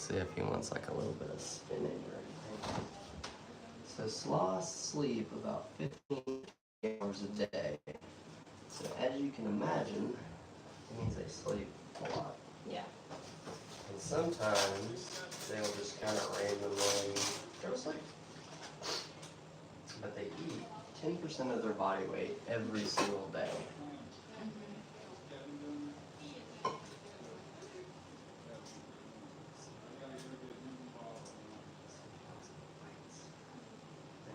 see if he wants like a little bit of spinning or anything. So sloths sleep about 15 hours a day. So as you can imagine, it means they sleep a lot. Yeah. And sometimes they'll just kind of randomly go to sleep. But they eat 10% of their body weight every single day.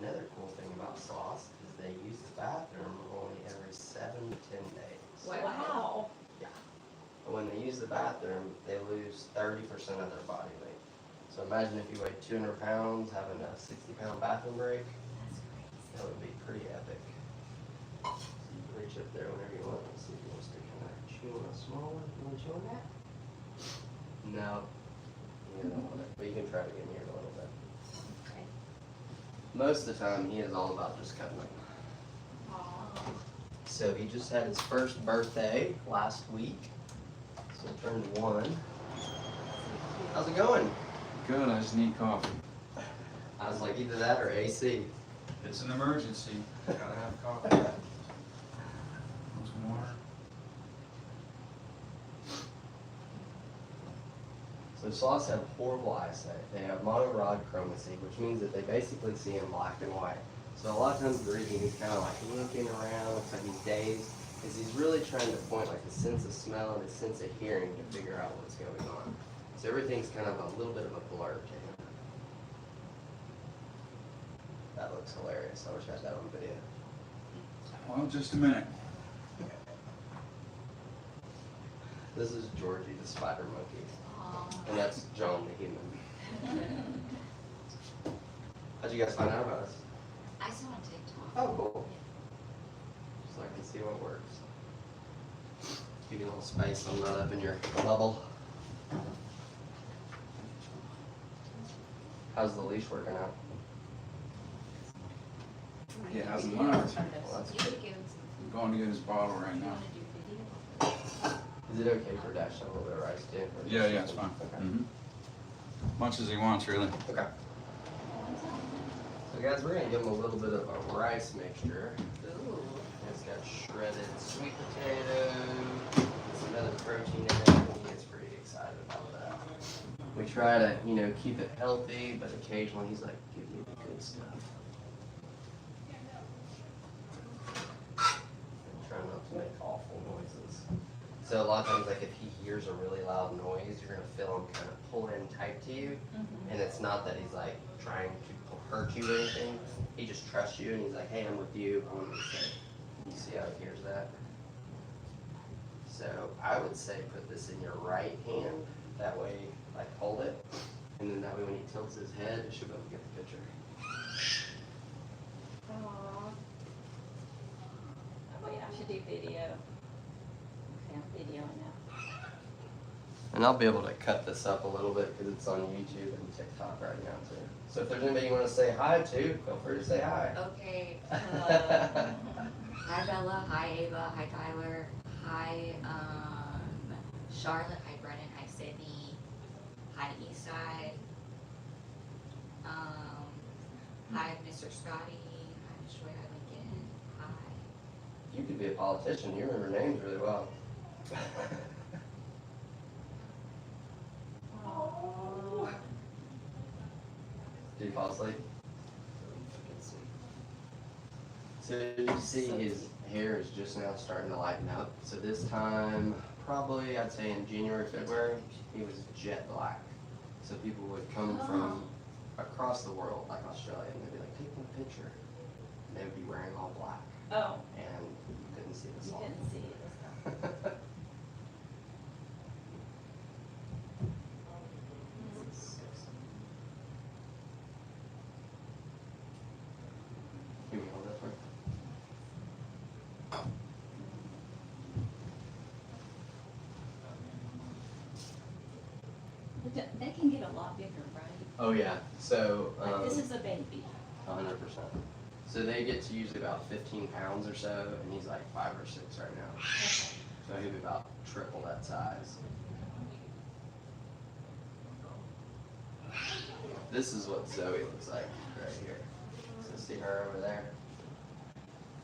Another cool thing about sloths is they use the bathroom only every 7 to 10 days. Wow. Yeah. But when they use the bathroom, they lose 30% of their body weight. So imagine if you weighed 200 pounds, having a 60-pound bathroom break. That would be pretty epic. So you can reach up there whenever you want. Let's see if he wants to kind of chew on a small one. You want to chew on that? No. You don't want it. But you can try to get near it a little bit. Okay. Most of the time, he is all about just cuddling. So he just had his first birthday last week. So he turned 1. How's it going? Good, I just need coffee. I was like, either that or AC. It's an emergency. Gotta have coffee. Want some water? So sloths have horrible eyesight. They have monorod chromacy, which means that they basically see in black and white. So a lot of times they're eating, he's kind of like looking around, looks like he's dazed, because he's really trying to point like the sense of smell and the sense of hearing to figure out what's going on. So everything's kind of a little bit of a blur to him. That looks hilarious. I wish I had that on video. Well, just a minute. This is Georgie, the spider monkey. And that's John, the human. How'd you guys find out about us? I saw on TikTok. Oh, cool. So I can see what works. Give you a little space, I'm not up in your bubble. How's the leash working out? Yeah, how's the monitor? Well, that's good. I'm going to get his bottle right now. Is it okay for Dash to have a little bit of rice too? Yeah, it's fine. Okay. Much as he wants, really. Okay. So guys, we're gonna give him a little bit of a rice mixture. Ooh. It's got shredded sweet potato, some other protein in it, and he gets pretty excited about that. We try to, keep it healthy, but occasionally he's like, give me the good stuff. And try not to make awful noises. So a lot of times, like if he hears a really loud noise, you're gonna feel him kind of pull in tight to you, and it's not that he's like trying to hurt you or anything. He just trusts you, and he's like, "Hey, I'm with you. I'm gonna say." You see how he hears that? So I would say put this in your right hand. That way, like hold it, and then that way when he tilts his head, you should be able to get the picture. Aww. Oh yeah, I should do video. Okay, I'm videoing now. And I'll be able to cut this up a little bit because it's on YouTube and TikTok right now too. So if there's anybody you want to say hi to, feel free to say hi. Okay. Hi Bella. Hi Ava. Hi Tyler. Hi Charlotte. Hi Brennan. Hi Sydney. Hi Eastside. Hi Mr. Scotty. Hi Mr. Joy. Hi Lincoln. Hi. You could be a politician. You remember names really well. Aww. Did he fall asleep? So you see his hair is just now starting to lighten up. So this time, probably I'd say in January, February, he was jet black. So people would come from across the world, like Australia, and they'd be like, take a picture. And they would be wearing all black. Oh. And you couldn't see the You sloth. couldn't see it. Can we hold that for? They can get a lot bigger, right? Oh yeah. So Like this is a baby. 100%. So they get to usually about 15 pounds or so, and he's like 5 or 6 right now. Okay. So he'd be about triple that size. This is what Zoe looks like right here. So see her over there?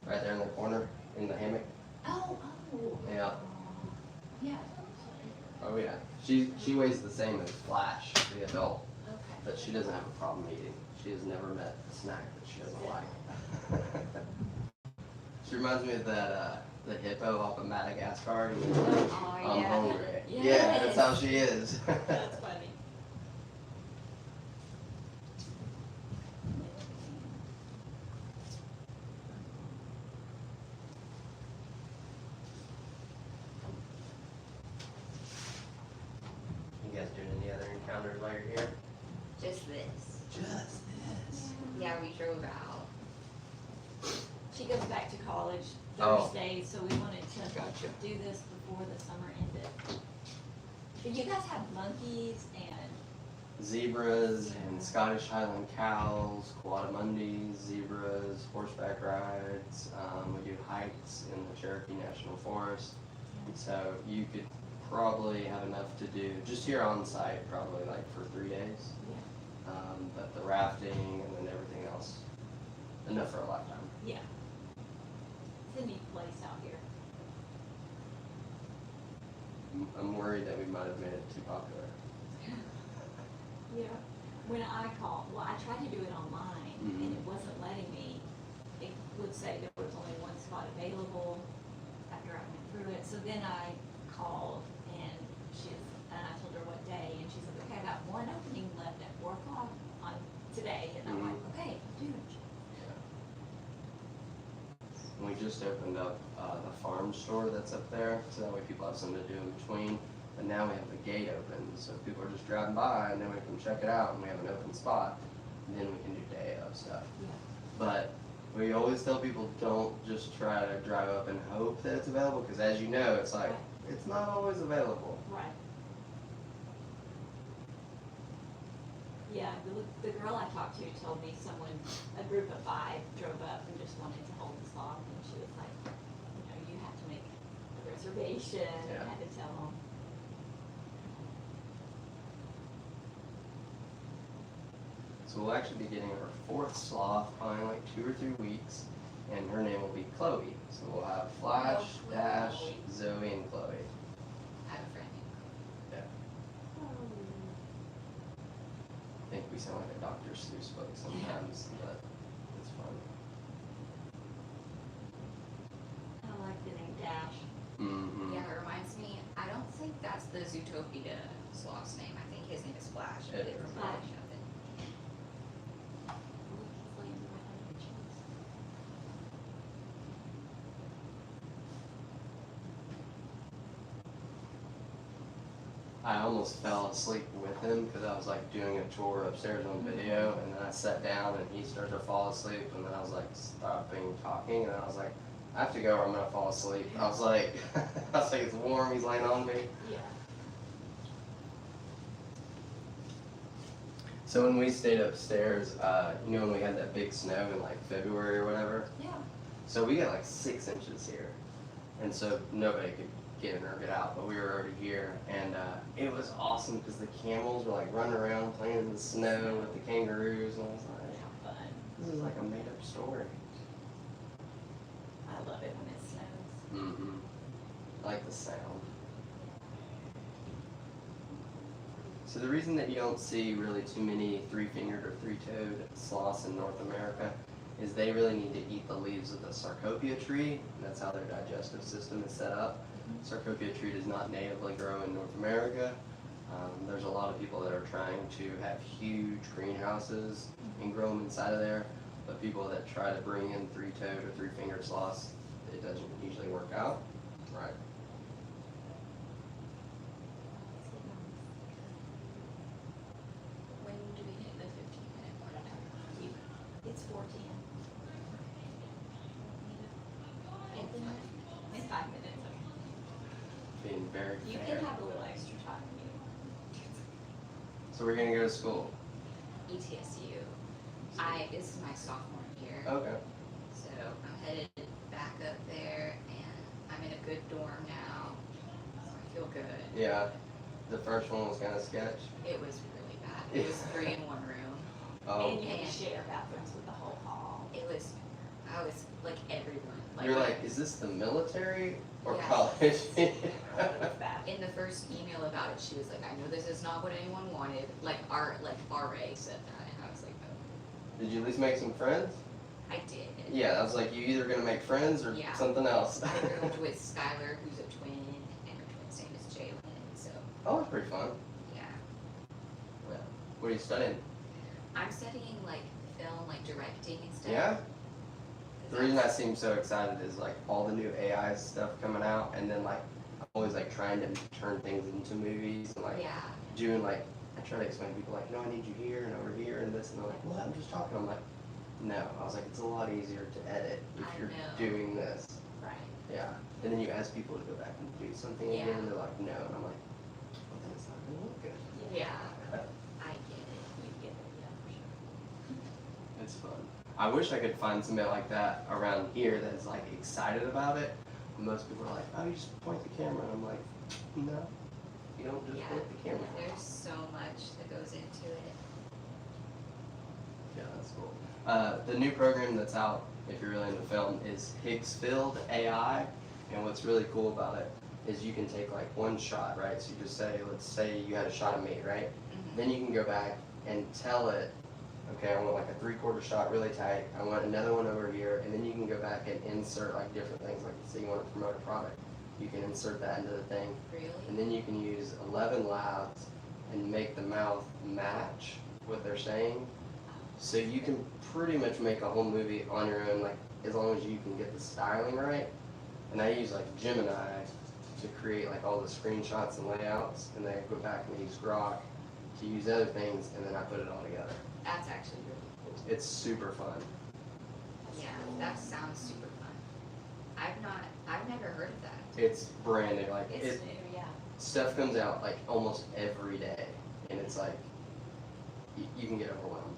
Right there in the corner, in the hammock? Oh. Yeah. Yeah. Oh yeah. She weighs the same as Flash, the adult, Okay. but she doesn't have a problem eating. She has never met a snack that she doesn't like. She reminds me of that the hippo off of Madagascar. You know, Oh, I'm yeah. hungry. Yes. Yeah, that's how she is. That's funny. You guys doing any other encounters while you're here? Just this. Just this. Yeah, we drove out. She goes back to college Oh. Thursday, so we wanted to Gotcha. do this before the summer ended. But you guys have monkeys and Zebras and Scottish Highland cows, quadamundis, zebras, horseback rides. We do hikes in the Cherokee National Forest. So you could probably have enough to do just here on site, probably like for 3 days. But the rafting and then everything else, enough for a lifetime. yeah. It's a neat place out here. I'm worried that we might have made it too popular. Yeah. When I called, well, I tried to do it online and Mhm. it wasn't letting me. It would say there was only one spot available after I went through it. So then I called and I told her what day and she said, okay, I got one opening left at 4 o'clock on today. And I'm like, okay, dude. And we just opened up the farm store that's up there, so that way people have something to do in between. But now we have the gate open, so people are just driving by and then we can check it out and we have an open spot. And then we can do day of stuff. Yeah. But we always tell people don't just try to drive up and hope that it's available, because as you know, it's like, it's not always available. Right. Yeah, the girl I talked to told me a group of 5 drove up and just wanted to hold the slot, and she was like, you have to make a reservation, Yeah. and I had to tell them. So we'll actually be getting our 4th sloth probably in like 2 or 3 weeks, and her name will be Chloe. So we'll have Flash, Oh, Dash, Chloe. Zoe, and Chloe. I have a friend named I think we sound like a Dr. Seuss book sometimes, but it's fun. I like the name Dash. Mm-hmm. Yeah, it reminds me, I don't think that's the Zootopia sloth's name. I think his name is Flash. It Different is. version of it. I almost fell asleep with him because I was like doing a tour upstairs on video, and then I sat down and he started to fall asleep, and then I was like stopping talking, and I was like, I have to go or I'm gonna fall asleep. I was like, it's warm, he's laying on me. Yeah. So when we stayed upstairs, when we had that big snow in like February or whatever, Yeah. so we got like 6 inches here, and so nobody could get in or get out, but we were already here, and it was awesome because the camels were like running around playing in the snow with the kangaroos, and I was like, How fun. this is like a made up story. I love it when it snows. Mm-hmm. I like the sound. So the reason that you don't see really too many 3-fingered or 3-toed sloths in North America is they really need to eat the leaves of the sarcopia tree, and that's how their digestive system is set up. Sarcopia tree does not natively grow in North America. There's a lot of people that are trying to have huge greenhouses and grow them inside of there, but people that try to bring in 3-toed or 3-fingered sloths, it doesn't usually work out. Right. When do we hit the 15-minute mark? It's 4:10. In In 5 minutes. Being very You fair. can have a little extra time. So we're gonna go to school. ETSU. This is my sophomore year. Okay. So I'm headed back up there, and I'm in a good dorm now, so I feel good. Yeah. The first one was kind of sketch. It was really bad. it was 3 in one room. Oh, And you had to share bathrooms with the whole hall. I was like everyone. you're like, is this the military or Yeah. college? It was bad. In the first email about it, she was like, I know this is not what anyone wanted. Like RA said that, and I was like, oh, Did you at least make some friends? I did. Yeah, I was like, you either gonna make friends or Yeah. something else. I roomed with Skylar, who's a twin, and her twin's name is Jalen. So Oh, that's pretty fun. yeah, Yeah. What are you studying? I'm studying like film, like directing and stuff. Yeah? The reason I seem so excited is like all the new AI stuff coming out, and then like I'm always like trying to turn things into movies and like Yeah. doing like I try to explain to people like, no, I need you here and over here and this, and they're like, what? I'm just talking. I'm like, no. I was like, it's a lot easier to edit if I you're know. doing this. Right. Yeah. And then you ask people to go back and do something Yeah. again, and they're like, no, and I'm like, well, then it's not gonna look good. Yeah. I get it. You get it, yeah, for sure. It's fun. I wish I could find somebody like that around here that's like excited about it. Most people are like, oh, you just point the camera. And I'm like, no, you don't just Yeah. point the camera. There's so much that goes into it. Yeah, that's cool. The new program that's out, if you're really into film, is Higgs-filled AI. And what's really cool about it is you can take like one shot, right? So you just say, let's say you had a shot of me, right? Mhm. Then you can go back and tell it, okay, I want like a 3/4 shot really tight. I want another one over here. And then you can go back and insert like different things. Like say you want to promote a product. You can insert that into the thing. Really? And then you can use 11 labs and make the mouth match what they're saying. So you can pretty much make a whole movie on your own, like as long as you can get the styling right. And I use like Gemini to create like all the screenshots and layouts, and then I go back and use Grok to use other things, and then I put it all together. That's actually really cool. It's super fun. Yeah, that sounds super fun. I've never heard of that. It's brand new. Like It's it, new, yeah. stuff comes out like almost every day, and it's like you can get overwhelmed.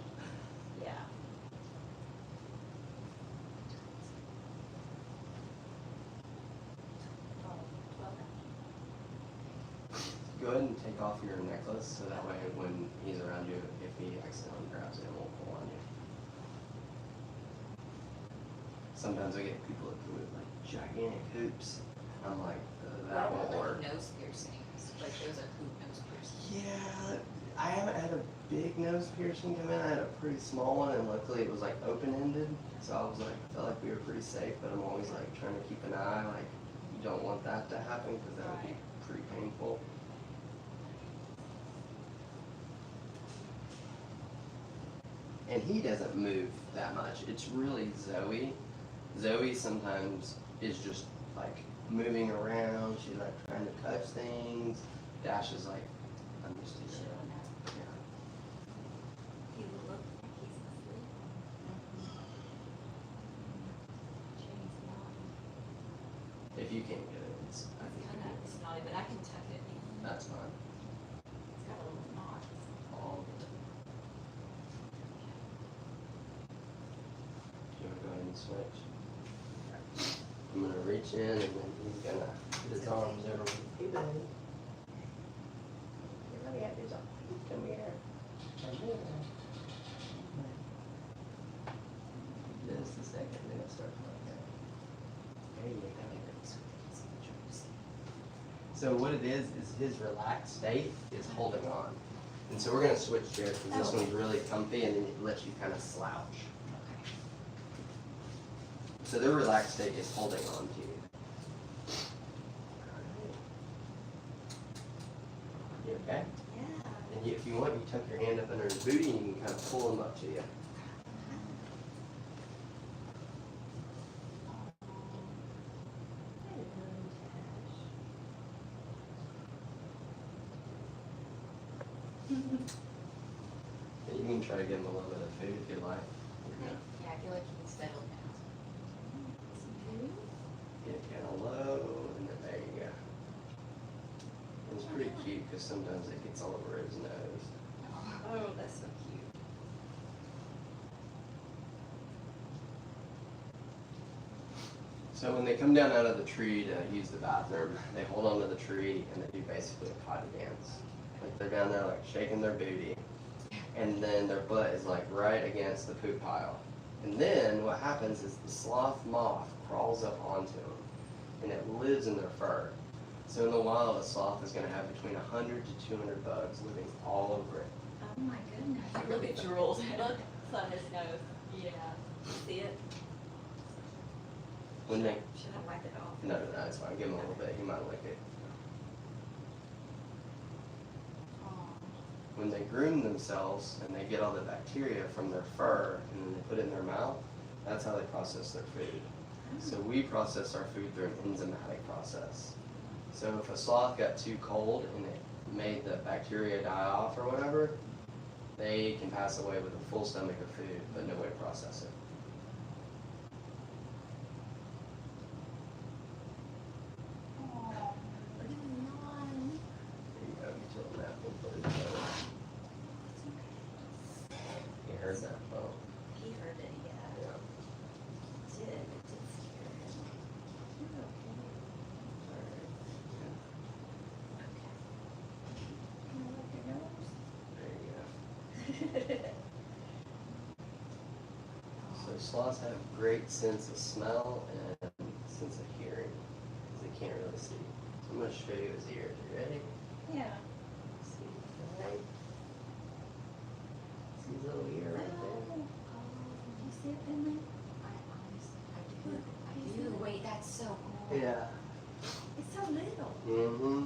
Yeah. Go ahead and take off your necklace so that way when he's around you, if he accidentally grabs it, it won't pull on you. Sometimes I get people that put like gigantic hoops. I'm like, that won't Like work. nose piercings. Like those are hoop nose piercings. Yeah, I haven't had a big nose piercing come in. I had a pretty small one, and luckily it was like open-ended. So I was like, I felt like we were pretty safe. But I'm always like trying to keep an eye. Like, you don't want that to happen because that would be pretty painful. And he doesn't move that much. It's really Zoe. Zoe sometimes is just like moving around. She's like trying to touch things. Dash is like, I'm just here. Showing up. Yeah. He would look like he's asleep. James not. If you can't get it, it's, I think Kind of snotty, but I can tuck it in. that's fine. It's got a little knot. All good. You wanna go ahead and switch? I'm gonna reach in and then he's gonna put his arms over me. Hey, buddy. Hey, buddy, have his arms. Come here. Come here. Just a second, then it starts like that. There you go. So what it is his relaxed state is holding on. And so we're gonna switch chairs because this Oh. one's really comfy and then it lets you kind of slouch. So their relaxed state is holding on to you. You okay? Yeah. And if you want, you tuck your hand up under his booty and you can kind of pull him up to you. And you can try to give him a little bit of food if you like. Okay. Yeah, I feel like he's settled now. Get kind of low, and then there you go. It's pretty cute because sometimes it gets all over his nose. Oh, that's so cute. So when they come down out of the tree to use the bathroom, they hold onto the tree and they do basically a potty dance. Like they're down there like shaking their booty, and then their butt is like right against the poop pile. And then what happens is the sloth moth crawls up onto them, and it lives in their fur. So in the wild, a sloth is going to have between 100 to 200 bugs living all over it. Oh my goodness. Look at Jules. Look, it's on his nose. Yeah. See it? When they Should I wipe it off? no, it's fine. Give him a little bit. He might lick it. Oh. When they groom themselves and they get all the bacteria from their fur and then they put it in their mouth, that's how they process their food. So we process our food through an enzymatic process. So if a sloth got too cold and it made the bacteria die off or whatever, they can pass away with a full stomach of food, but no way to process it. Oh, look at the yawn. There you go, you tell them that. We'll put it together. You heard that? Oh, He heard it, yeah. yeah. It did. It did scare him. You're okay. Can I look your nose? There you go. So sloths have great sense of smell and sense of hearing, because they can't really see. So I'm going to show you his ears. You ready? Yeah. See, right? See his little ear right there? Oh, do you see it, Finley? I do. Wait, that's so cool. Yeah. It's so little. Mm-hmm.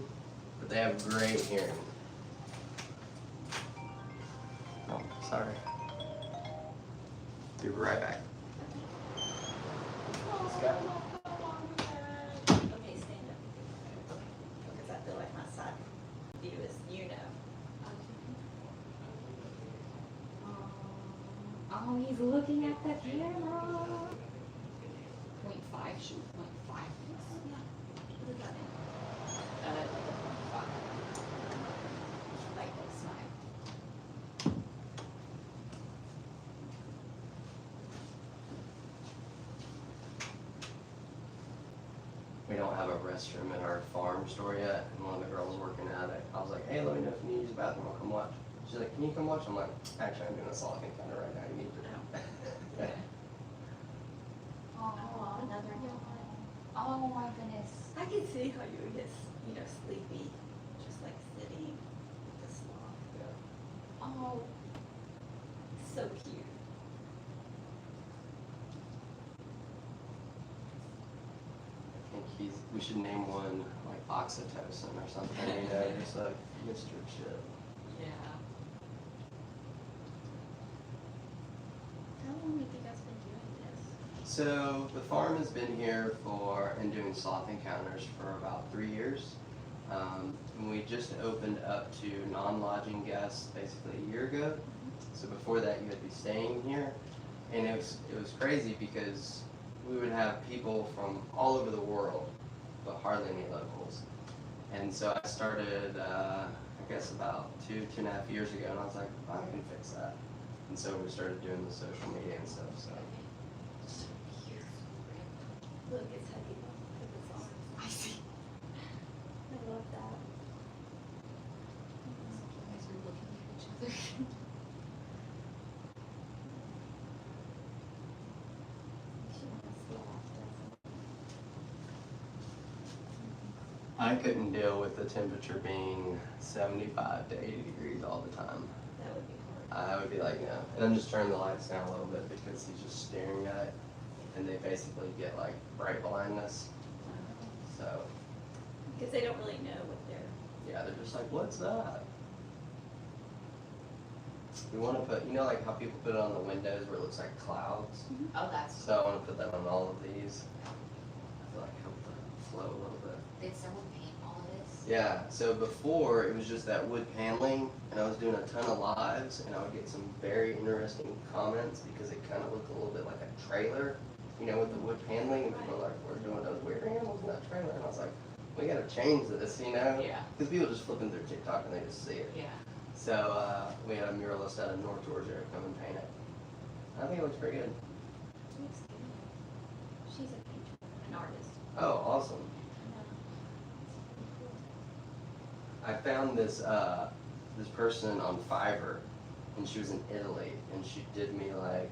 But they have great hearing. Oh, sorry. Be right back. Scott? Okay, stand up. Because I feel like my side view is, you know. Oh, he's looking at the camera. 0.5, shoot, 0.5. What is that? Like a 0.5. Like this, smile. We don't have a restroom in our farm store yet, and one of the girls working at it, I was like, hey, let me know if you need to use the bathroom, I'll come watch. She's like, can you come watch? I'm like, actually, I'm doing a sloth encounter right now, you need to. Oh, another yawn. Oh my goodness. I can see how you would get, sleepy, just like sitting with the sloth. Oh, so cute. I think we should name one like oxytocin or something, just like Mr. Chip. Yeah. How long have you guys been doing this? So the farm has been here and doing sloth encounters for about 3 years. And we just opened up to non-lodging guests basically a year ago. So before that you had to be staying here. And it was crazy because we would have people from all over the world, but hardly any locals. And so I started, I guess about 2.5 years ago, and I was like, I can fix that. And so we started doing the social media and stuff, so. Look, it's heavy. Look at its arms. I see. I love that. You guys are looking at each other. She wants to laugh, doesn't I couldn't deal with the temperature being 75 to 80 degrees all the time. it? That would be hard. I would be like, no. And I'm just turning the lights down a little bit because he's just staring at it. And they basically get like bright blindness. So, Because they don't really know what they're. yeah, they're just like, what's that? We want to put, like how people put it on the windows where it looks like clouds? Oh, that's. So I want to put that on all of these. I feel like help the flow a little bit. Did someone paint all of this? Yeah, so before it was just that wood paneling, and I was doing a ton of lives, and I would get some very interesting comments because it kind of looked a little bit like a trailer, with the wood paneling, and people were like, we're doing those weird animals in that trailer, and I was like, we gotta change this, Yeah. Because people just flipping through TikTok and they just see it. Yeah. So we had a muralist out of North Georgia come and paint it. I think it looks pretty good. Looks good. She's a painter, an artist. Oh, awesome. I found this person on Fiverr, and she was in Italy, and she did me like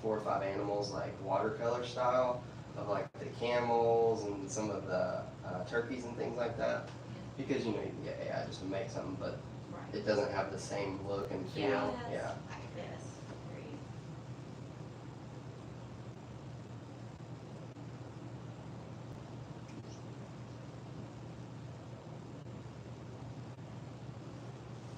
4 or 5 animals, like watercolor style, of like the camels and some of the turkeys and things like that. Because you know, you can get AI just to make something, but Right. it doesn't have the same look and feel. Yeah. Yeah. Yes, agreed.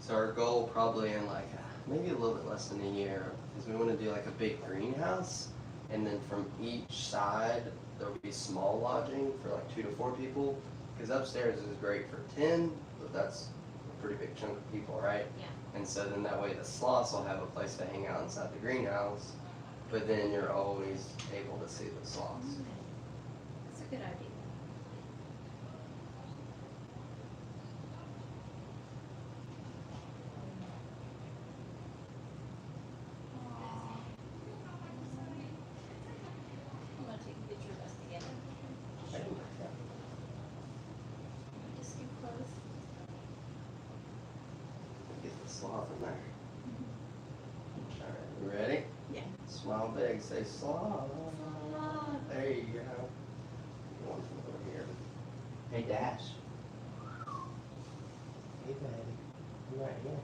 So our goal probably in like maybe a little bit less than a year is we want to do like a big greenhouse, and then from each side there'll be small lodging for like 2 to 4 people. Because upstairs is great for 10, but that's a pretty big chunk of people, right? Yeah. And so then that way the sloths will have a place to hang out inside the greenhouse, but then you're always able to see the sloths. That's a good idea. I'm gonna take a picture of us together. Just get close. Get the sloth in there. Alright, you ready? Yeah. Smile big, say sloth. Sloth. There you go. Get one from over here. Hey, Dash. Hey, baby. I'm right here.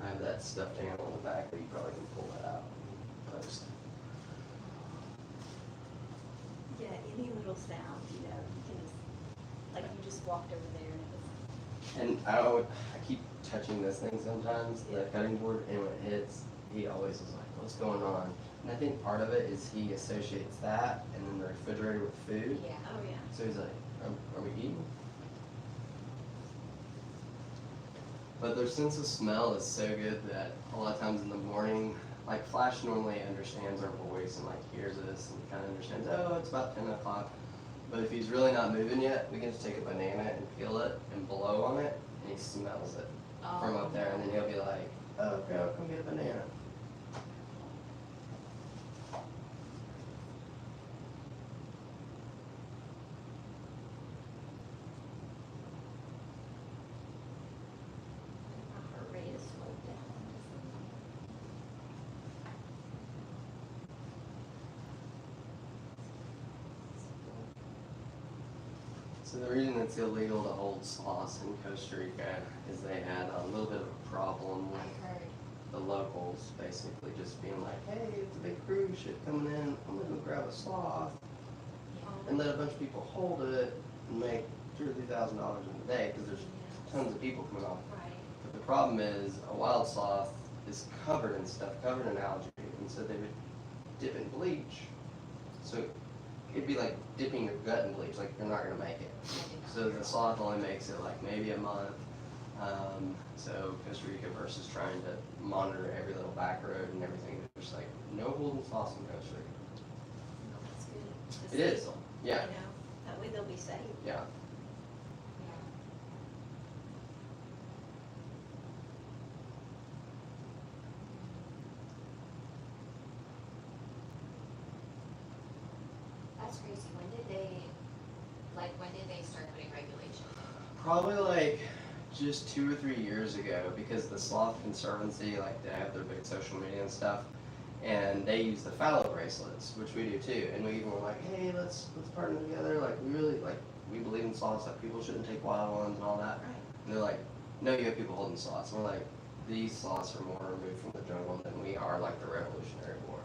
I have that stuffed animal in the back, but you probably can pull that out and post. Yeah, any little sound, you know, you can just, like you just walked over there and it was. And I keep touching this thing sometimes, the cutting board, and when it hits, he always is like, what's going on? And I think part of it is he associates that and then the refrigerator with food. Yeah. Oh, yeah. So he's like, are we eating? But their sense of smell is so good that a lot of times in the morning, like Flash normally understands our voice and like hears us and kind of understands, oh, it's about 10 o'clock. But if he's really not moving yet, we can just take a banana and peel it and blow on it, and he smells it from up there, and then he'll be like, oh, okay, I'll come get a banana. My heart rate is slowed down. So the reason it's illegal to hold sloths in Costa Rica is they had a little bit of a problem with I heard. the locals basically just being like, hey, it's a big cruise ship coming in, I'm gonna go grab a sloth and let a bunch of people hold it and make $2,000 or $3,000 in a day because there's tons of people coming off. Right. But the problem is a wild sloth is covered in stuff, covered in algae, and so they would dip in bleach. So it'd be like dipping your gut in bleach, like you're not gonna make it. So the sloth only makes it like maybe a month. So Costa Rica versus trying to monitor every little back road and everything, they're just like, no holding sloths in Costa Rica. That's good. It's It is, legal, yeah, You know, that way they'll be safe. yeah. That's crazy. When did they start putting regulations? Probably like just 2 or 3 years ago, because the Sloth Conservancy, like they have their big social media and stuff, and they use the fallow bracelets, which we do too. And we even were like, hey, let's partner together. Like we really we believe in sloths. Like people shouldn't take wild ones and all that. Right. And they're like, no, you have people holding sloths. And we're like, these sloths are more removed from the jungle than we are, like the Revolutionary War.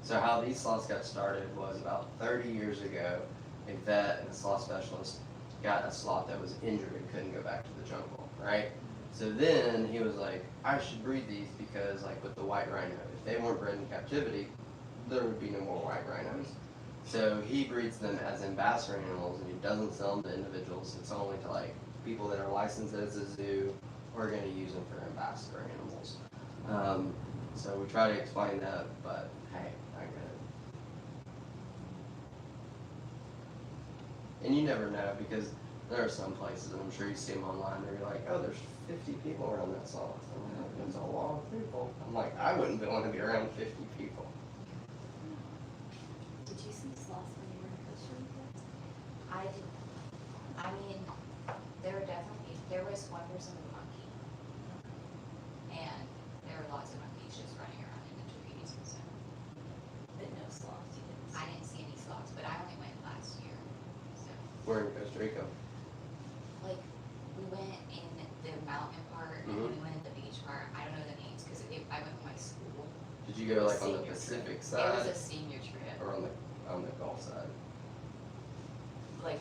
So how these sloths got started was about 30 years ago. A vet and a sloth specialist got a sloth that was injured and couldn't go back to the jungle, right? So then he was like, I should breed these because like with the white rhino, if they weren't bred in captivity, there would be no more white rhinos. So he breeds them as ambassador animals and he doesn't sell them to individuals. It's only to like people that are licensed as a zoo or are going to use them for ambassador animals. So we try to explain that, but hey, I get it. And you never know because there are some places, and I'm sure you see them online, where you're like, oh, there's 50 people around that sloth. I'm like, there's a lot of people. I'm like, I wouldn't want to be around 50 people. Did you see sloths when you were in Costa Rica? I mean, there are definitely there's a monkey. And there were lots of monkeys just running around in the trees. So But no sloths, you didn't see. I didn't see any sloths, but I only went last year. So We're in Costa Rica. like we went in the mountain part and Mhm. we went in the beach part. I don't know the names because I went with my school. Did you go like on the Senior Pacific It was side a senior trip. or on the Gulf side? Like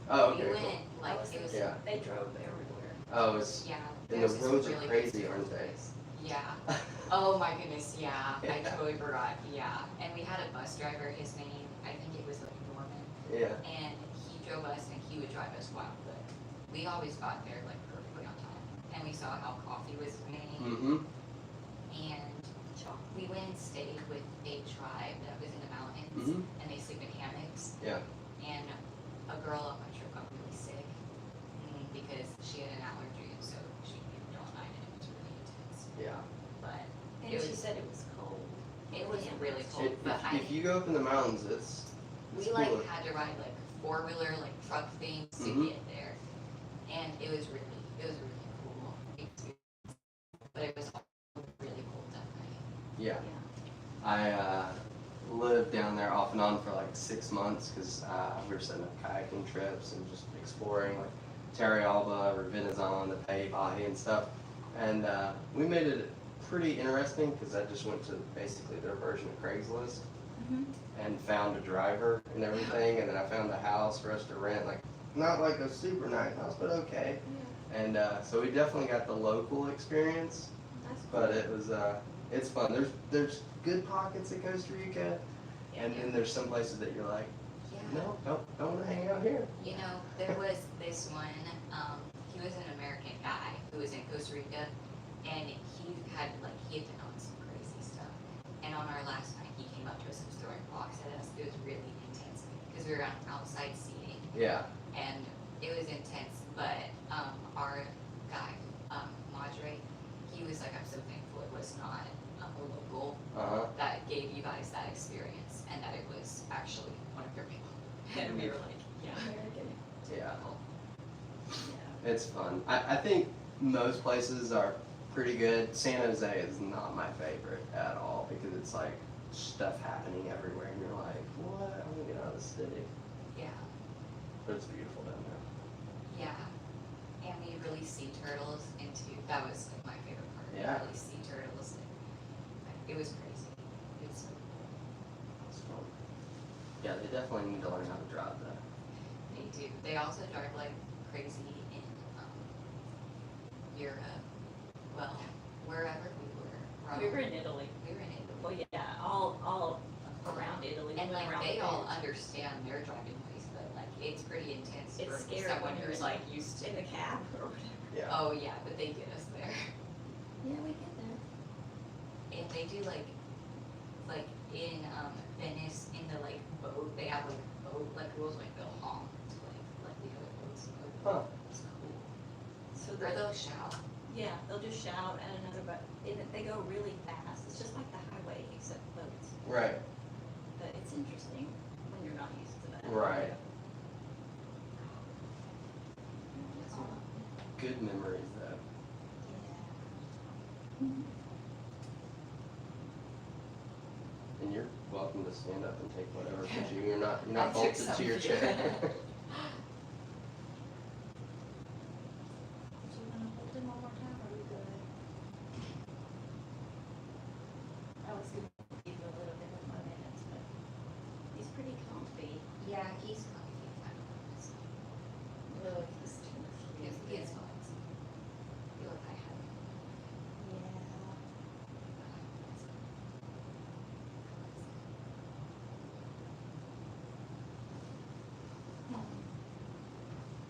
Oh, we okay, went cool. like it was Yeah. They drove everywhere. Oh, it's yeah. and there's the this roads are really crazy, good aren't they? place. Yeah. Oh my goodness, yeah. I Yeah. totally forgot. Yeah. And we had a bus driver, his name, I think it was like Norman. Yeah. And he drove us and he would drive us wild, but we always got there like perfectly on time. And we saw how coffee was made. Mm-hmm. And we went and stayed with a tribe that was in the mountains Mhm. and they sleep in hammocks. Yeah. And a girl on my trip got really sick because she had an allergy, and so she didn't know all night and it was really intense. Yeah. But And It she was- said it was cold. it was Yeah. really cold. If, But if you go up in the mountains, it's we like cooler. had to ride like 4-wheeler like truck things to Mhm. get there, and it was really cool experience. But it was also really cold that night. Yeah. Yeah. I lived down there off and on for like 6 months because we were setting up kayaking trips and just exploring like Terry Alba, Ravinazon, the Pei Bahi and stuff. And we made it pretty interesting because I just went to basically their version of Craigslist and found a driver and everything. And then I found a house for us to rent, like not like a super nice house, but okay. And so we definitely got the local experience. That's But it was it's fun. There's good pockets in Costa Rica, and then there's some places that you're like, Yeah. no, don't want to hang out here. You know, there was this one, he was an American guy who was in Costa Rica, and he had done some crazy stuff. And on our last night, he came up to us and was throwing rocks at us. It was really intense, because we were on outside seating, Yeah. and it was intense, but, our guy, Madre, he was like, I'm so thankful it was not a local Uh-huh. that gave you guys that experience, and that it was actually one of your people. And we were like, yeah. American. Yeah. Yeah. It's fun. I think most places are pretty good. San Jose is not my favorite at all because it's like stuff happening everywhere and you're like, what? I'm gonna get out of the city. Yeah, But it's beautiful down there. yeah. And we released sea turtles that was like my favorite part. Yeah. We released sea turtles. It was crazy. It's so cool. It's fun. Yeah, they definitely need to learn how to drive though. They do. They also drive like crazy in Europe. Well, wherever we were. Rome. We were in Italy. We were in Italy. Well, yeah, all around Italy. And like around they the all edge. understand their driving ways, but like it's pretty intense It's for scary someone when you're who's like used to. in the cab or whatever. Yeah. Oh yeah, but they get us there. Yeah, we get there. And they do like in Venice in the like boat, they have like boat like rules like they'll honk to like the other boats. Huh. It's cool. So Or they'll shout. yeah, they'll just shout at another boat. And they go really fast. It's just like the highway except boats. Right. But it's interesting when you're not used to that. Right. It's all Good memories though. Yeah. And you're welcome to stand up and take whatever because you're not I took bolted to your some. chair. Do you want to hold him one more time, or are we good? I was gonna give you a little bit of my minutes, but he's pretty comfy. Yeah, he's comfy. Really, he's too much. He is fun. Feel like I have. Yeah.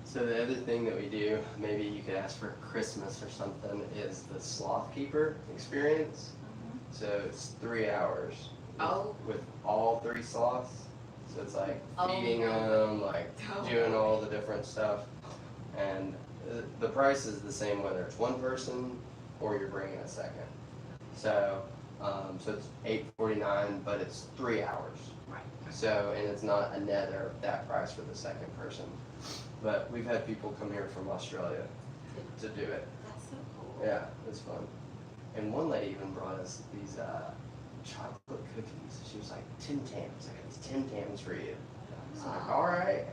So the other thing that we do, maybe you could ask for Christmas or something, is the Sloth Keeper experience. So it's 3 hours Oh. with all 3 sloths. So it's like Oh, feeding no. them, like No. doing all the different stuff. And the price is the same whether it's one person or you're bringing a second. So so it's $8.49, but it's 3 hours. Right. So, and it's not another that price for the second person. But we've had people come here from Australia to do it. That's so cool. Yeah, it's fun. And one lady even brought us these chocolate cookies. She was like, Tim Tams. I got these Tim Tams for you. So I'm like, all right.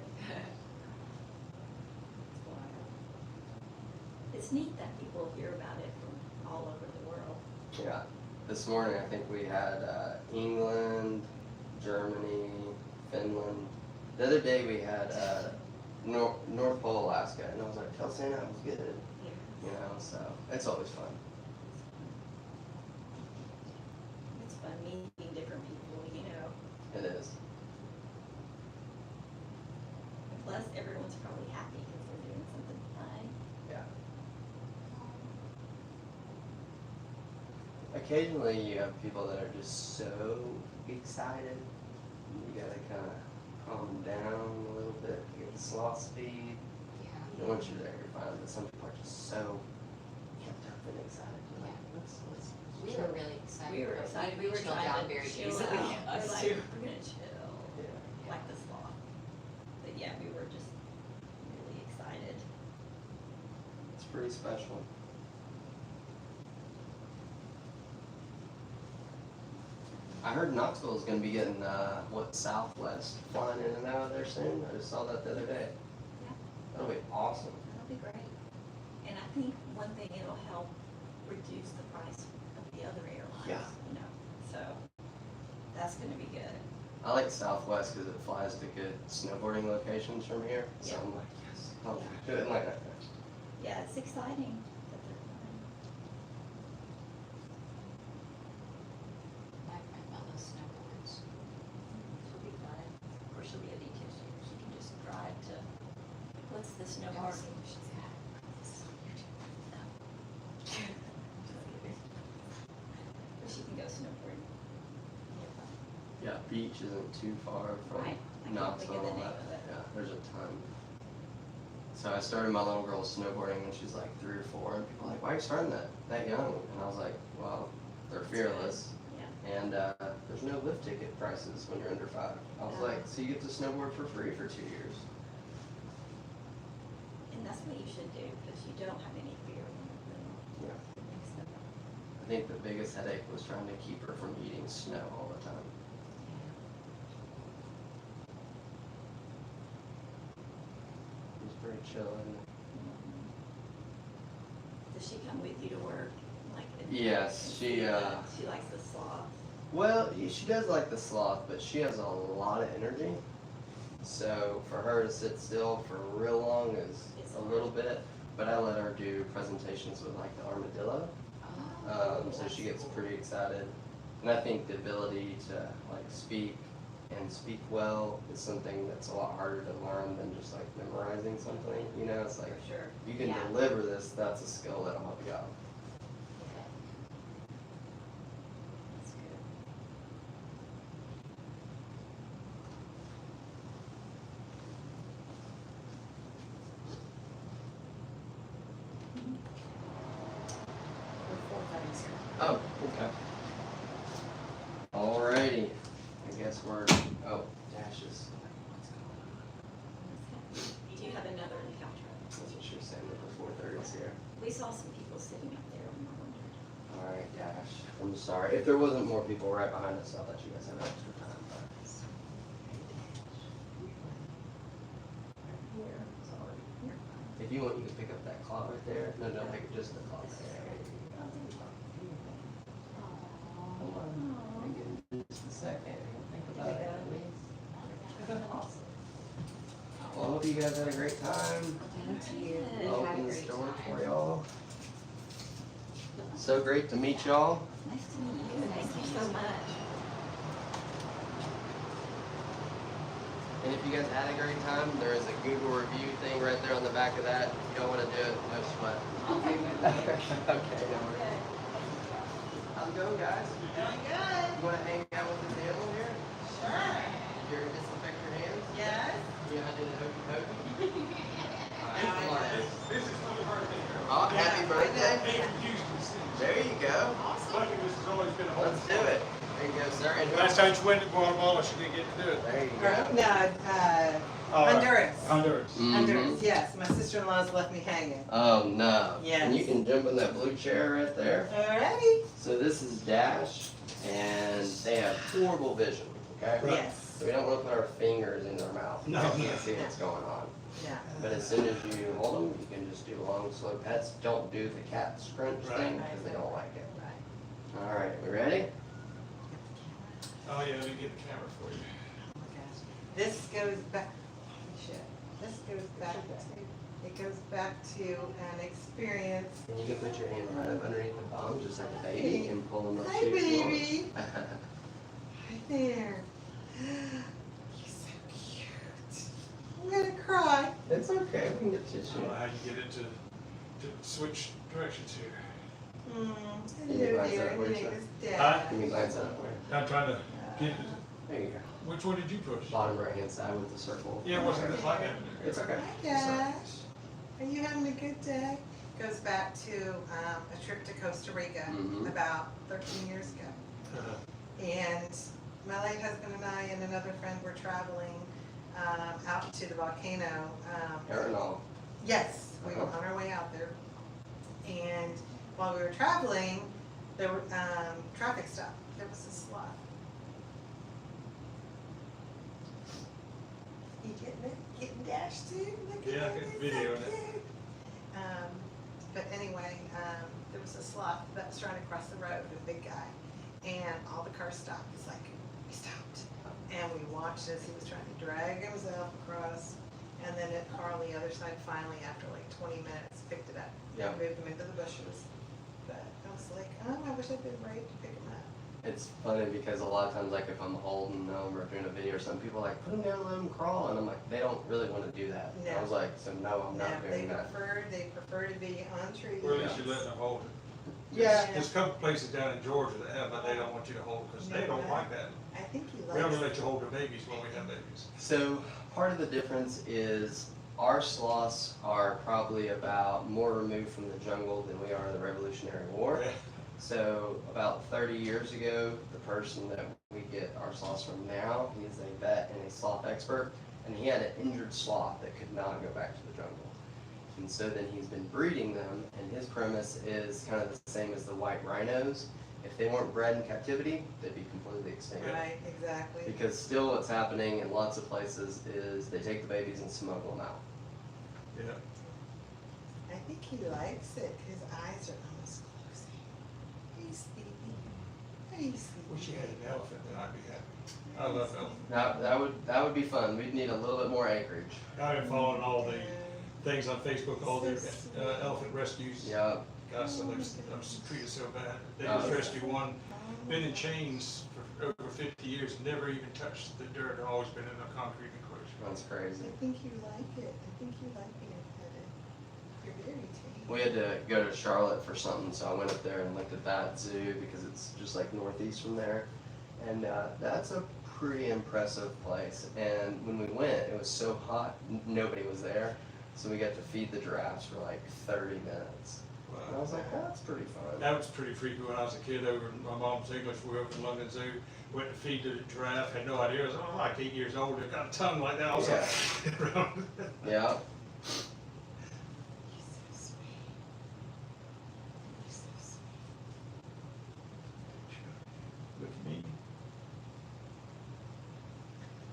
It's neat that people hear about it from all over the world. Yeah. This morning, I think we had England, Germany, Finland. The other day we had North Pole, Alaska, and I was like, tell Santa I was good. You know, so it's always fun. It's fun meeting different people, you know. It is. And plus, everyone's probably happy because they're doing something fun. Yeah. Occasionally you have people that are just so excited. You gotta kind of calm them down a little bit to get the sloth speed. Yeah. And once you're there, you're fine. But some people are just so kept up and excited. You're like, let's We chill. were really excited. We were but excited. We We were chilled trying out to very chill easily. out. Us We're like, too. we're gonna chill, Yeah. like the sloth. But yeah, we were just really excited. It's pretty special. I heard Knoxville is going to be getting Southwest flying in and out of there soon. I just saw that the other day. Yeah. That'll be awesome. That'll be great. And I think one thing, it'll help reduce the price of the other airlines. Yeah. You know, so that's gonna be good. I like Southwest because it flies to good snowboarding locations from here. So Yeah. I'm like, yes, I'll do it. Like that. Yeah, it's exciting that they're flying. My friend Bella snowboards. She'll be fun. Of course, she'll be a detail. She can just drive to, what's the snow Don't park? see where she's at. But she can go snowboarding. Yeah, beach isn't too far from Right. I can't think Knoxville. of the and name that. of it. Yeah, there's a ton. So I started my little girl snowboarding when she's like 3 or 4, and people are like, why are you starting that young? And I was like, well, they're fearless. Yeah. And there's no lift ticket prices when you're under 5. I was like, so you get to snowboard for free for 2 years. And that's what you should do, because you don't have any fear when Yeah. it makes them. I think the biggest headache was trying to keep her from eating snow all the time. It was pretty chill, isn't it? Does she come with you to work? Like, Yes, she likes the sloth. well, she does like the sloth, but she has a lot of energy. So for her to sit still for real long is It's a little bit, but I let her do presentations with like the armadillo. So she gets pretty excited. And I think the ability to like speak and speak well is something that's a lot harder to learn than just like memorizing something. You know, it's like For sure. you can Yeah. deliver this, that's a skill that'll help you out. That's good. Oh, okay. Alrighty. I guess we're, dashes. Do you have another encounter? I wasn't sure saying number 430 is here. We saw some people sitting up there and I wondered. Alright, Dash. I'm sorry. If there wasn't more people right behind us, I thought you guys had extra time. But Here, sorry. You're fine. if you want, you can pick up that cloth right there. No, don't pick up just the cloth there. Hold on. Just a second. Think about it. Awesome. Well, I hope you guys had a great time. Thank you. I'll open this door for y'all. So great to meet y'all. Nice to meet you. Thank you so much. And if you guys had a great time, there is a Google review thing right there on the back of that. If you don't want to do it, no sweat. Okay, no worries. How's it going, guys? Doing good. You want to hang out with this animal here? Sure. You're gonna disinfect your hands? Yes. You know how to do the hokey pokey? Alright, This is for the birthday girl. oh, happy birthday. David Houston sings. There you go. Awesome. Lucky this has always been a whole. Let's do it. There you go, sir. right, Last time she went to Guatemala, she didn't get to do it. There you Or, go. no, All right. Honduras. Honduras. Honduras, yes. My sister-in-law's left me hanging. Oh no. Yes. And you can jump in that blue chair right there. Alrighty. So this is Dash, and they have horrible vision, okay? Right. Yes. So we don't want to put our fingers in their mouth. No, You no. can't see what's going on. Yeah. But as soon as you hold them, you can just do long, slow pets. Don't do the cat scrunch Right. thing because they don't like it. Right. All right, we ready? Oh, yeah, let me get the camera for you. Oh my gosh. This goes back, shit. This goes back to, it goes back to an experience. And you can put your hand right up underneath the bum, just like a baby, and pull them up Hi, to you if you want. baby. Right there. You're so cute. I'm gonna cry. It's okay, we can get I tissue. don't know how you get it to switch directions here. Can you Hello glance there, that way, my name sir? is Huh? Dad. Can you glance that way? I'm trying to get it. There you go. Which one did you push? Bottom right hand side with the circle. Yeah, it wasn't just like that. It's okay. Hi, Dad. Are you having a good day? Goes back to a trip to Costa Rica Mhm. about 13 years ago. Uh, And my late husband and I and another friend were traveling out to the volcano. Hair and all. Yes, we were on our way out there. And while we were traveling, there were traffic stop. There was a sloth. You getting it? Getting Dash too? Look at Yeah, I him, got he's video so of it. cute. But anyway, there was a sloth that was trying to cross the road with a big guy. And all the cars stopped. It's like, we stopped. And we watched as he was trying to drag himself across. And then a car on the other side finally, after like 20 minutes, picked it up. Yeah. Moved him into the bushes. But I was like, oh, I wish I'd been brave to pick him up. It's funny because a lot of times, like if I'm holding them or doing a video or something, people are like, put them down and let them crawl. And I'm like, they don't really want to do that. No. I was like, so no, I'm No, not they doing that. prefer to be on trees. Or at least you're letting them hold it. Yeah. There's a couple places down in Georgia that have, but they don't want you to hold because they don't like that. I think he We only likes let you hold the babies when we have babies. So part of the difference is our sloths are probably about more removed from the jungle than we are in the Revolutionary War. Yeah. So about 30 years ago, the person that we get our sloths from now, he is a vet and a sloth expert, and he had an injured sloth that could not go back to the jungle. And so then he's been breeding them, and his premise is kind of the same as the white rhinos. If they weren't bred in captivity, they'd be completely extinct. Right, exactly. Because still what's happening in lots of places is they take the babies and smuggle them out. Yeah. I think he likes it. His eyes are almost closing. Hey, Stevie. Hey, Stevie. Wish you had an elephant, then I'd be happy. I love elephants. That would be fun. We'd need a little bit more acreage. I've been following all the Yeah. things on Facebook, all the elephant rescues. Yeah. Gosh, some of them treated so bad. They Oh, just yeah. rescued one, been in chains for over 50 years, never even touched the dirt, always been in a concrete enclosure. That's crazy. I think you like it. I think you like being petted. You're very tame. We had to go to Charlotte for something, so I went up there and looked at that zoo because it's just like northeast from there. And that's a pretty impressive place. And when we went, it was so hot, nobody was there. So we got to feed the giraffes for like 30 minutes. And I was like, that's pretty fun. That was pretty freaky when I was a kid over in my mom's English. We were over in London Zoo, went to feed the giraffe, had no idea. I was like 8 years old, it got a tongue like that. I was like, around. Yeah. You're so sweet. You're so sweet. Look at me.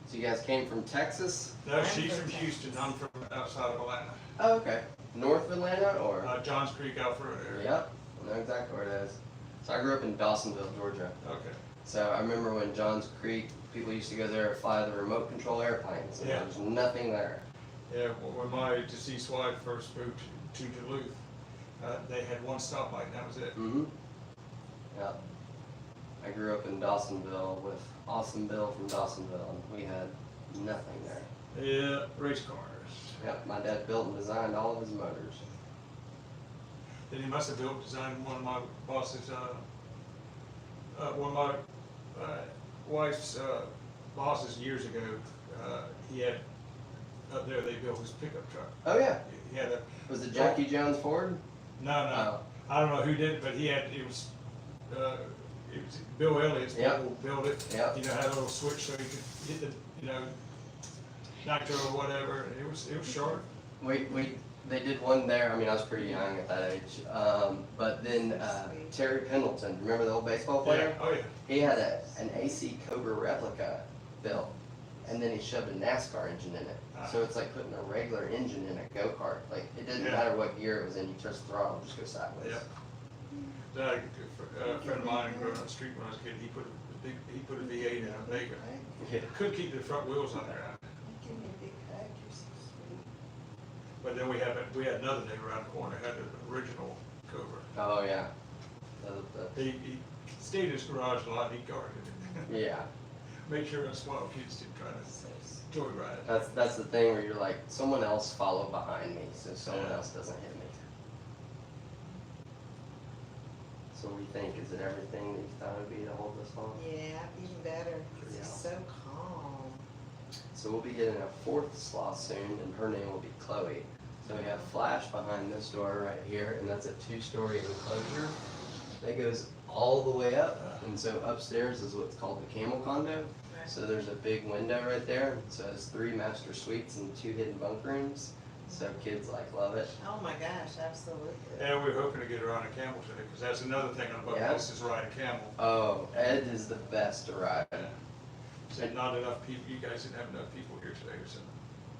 So you guys came from Texas? No, she's from Houston. I'm from outside of Atlanta. Oh, okay. North of Atlanta or? Johns Creek, Alpharetta area. Yep, I know exactly where it is. So I grew up in Dawsonville, Georgia. Okay. So I remember when Johns Creek, people used to go there and fly the remote control airplanes, and Yeah. there was nothing there. Yeah, when my deceased wife first moved to Duluth, they had one stoplight and that was it. Mm-hmm. Yep. I grew up in Dawsonville with Awesome Bill from Dawsonville, and we had nothing there. Yeah, race cars. Yep, my dad built and designed all of his motors. Then he must have built, designed one of my boss's, one of my wife's bosses years ago. He had up there. They built his pickup truck. Oh yeah, He had a was it Jackie Jones Ford? no. Oh. I don't know who did it, but he had it was it was Bill Elliott's Yep. people built it. Yep. You know, had a little switch so you could hit the, you know, nitro or whatever, and it was sharp. They did one there, I mean, I was pretty young at that age, but then, Terry Pendleton, remember the old baseball player? Yeah, oh yeah. He had an AC Cobra replica built, and then he shoved a NASCAR engine in it. So it's like putting a regular engine in a go-kart, like, it didn't Yeah. matter what gear it was in, you touch the throttle, it just goes sideways. Yeah. A friend of mine growing up the street when I was a kid, he put a V8 in a Vega. Yeah. Couldn't keep the front wheels on there. Give me a big hug, you're so sweet. But then we had another neighbor around the corner, had an original Cobra. Oh, yeah. He stayed in his garage a lot, he guarded it. Yeah, Make sure us wild kids didn't try to joyride it. that's the thing where you're like, someone else follow behind me, so someone Yeah. else doesn't hit me. So what do you think, is it everything that you thought it would be to hold this long? Yeah, even better, it's Yeah. just so calm. So we'll be getting a fourth sloth soon, and her name will be Chloe. So we have Flash behind this door right here, and that's a 2-story enclosure that goes all the way up. And so upstairs is what's called the camel condo. So there's a big window right there. So it has 3 master suites and 2 hidden bunk rooms. So kids like love it. Oh my gosh, absolutely. And we're hoping to get her on a camel today, because that's another thing on the bucket Yeah. list is ride a camel. Oh, Ed is the best to ride. Said not enough people, you guys didn't have enough people here today or something.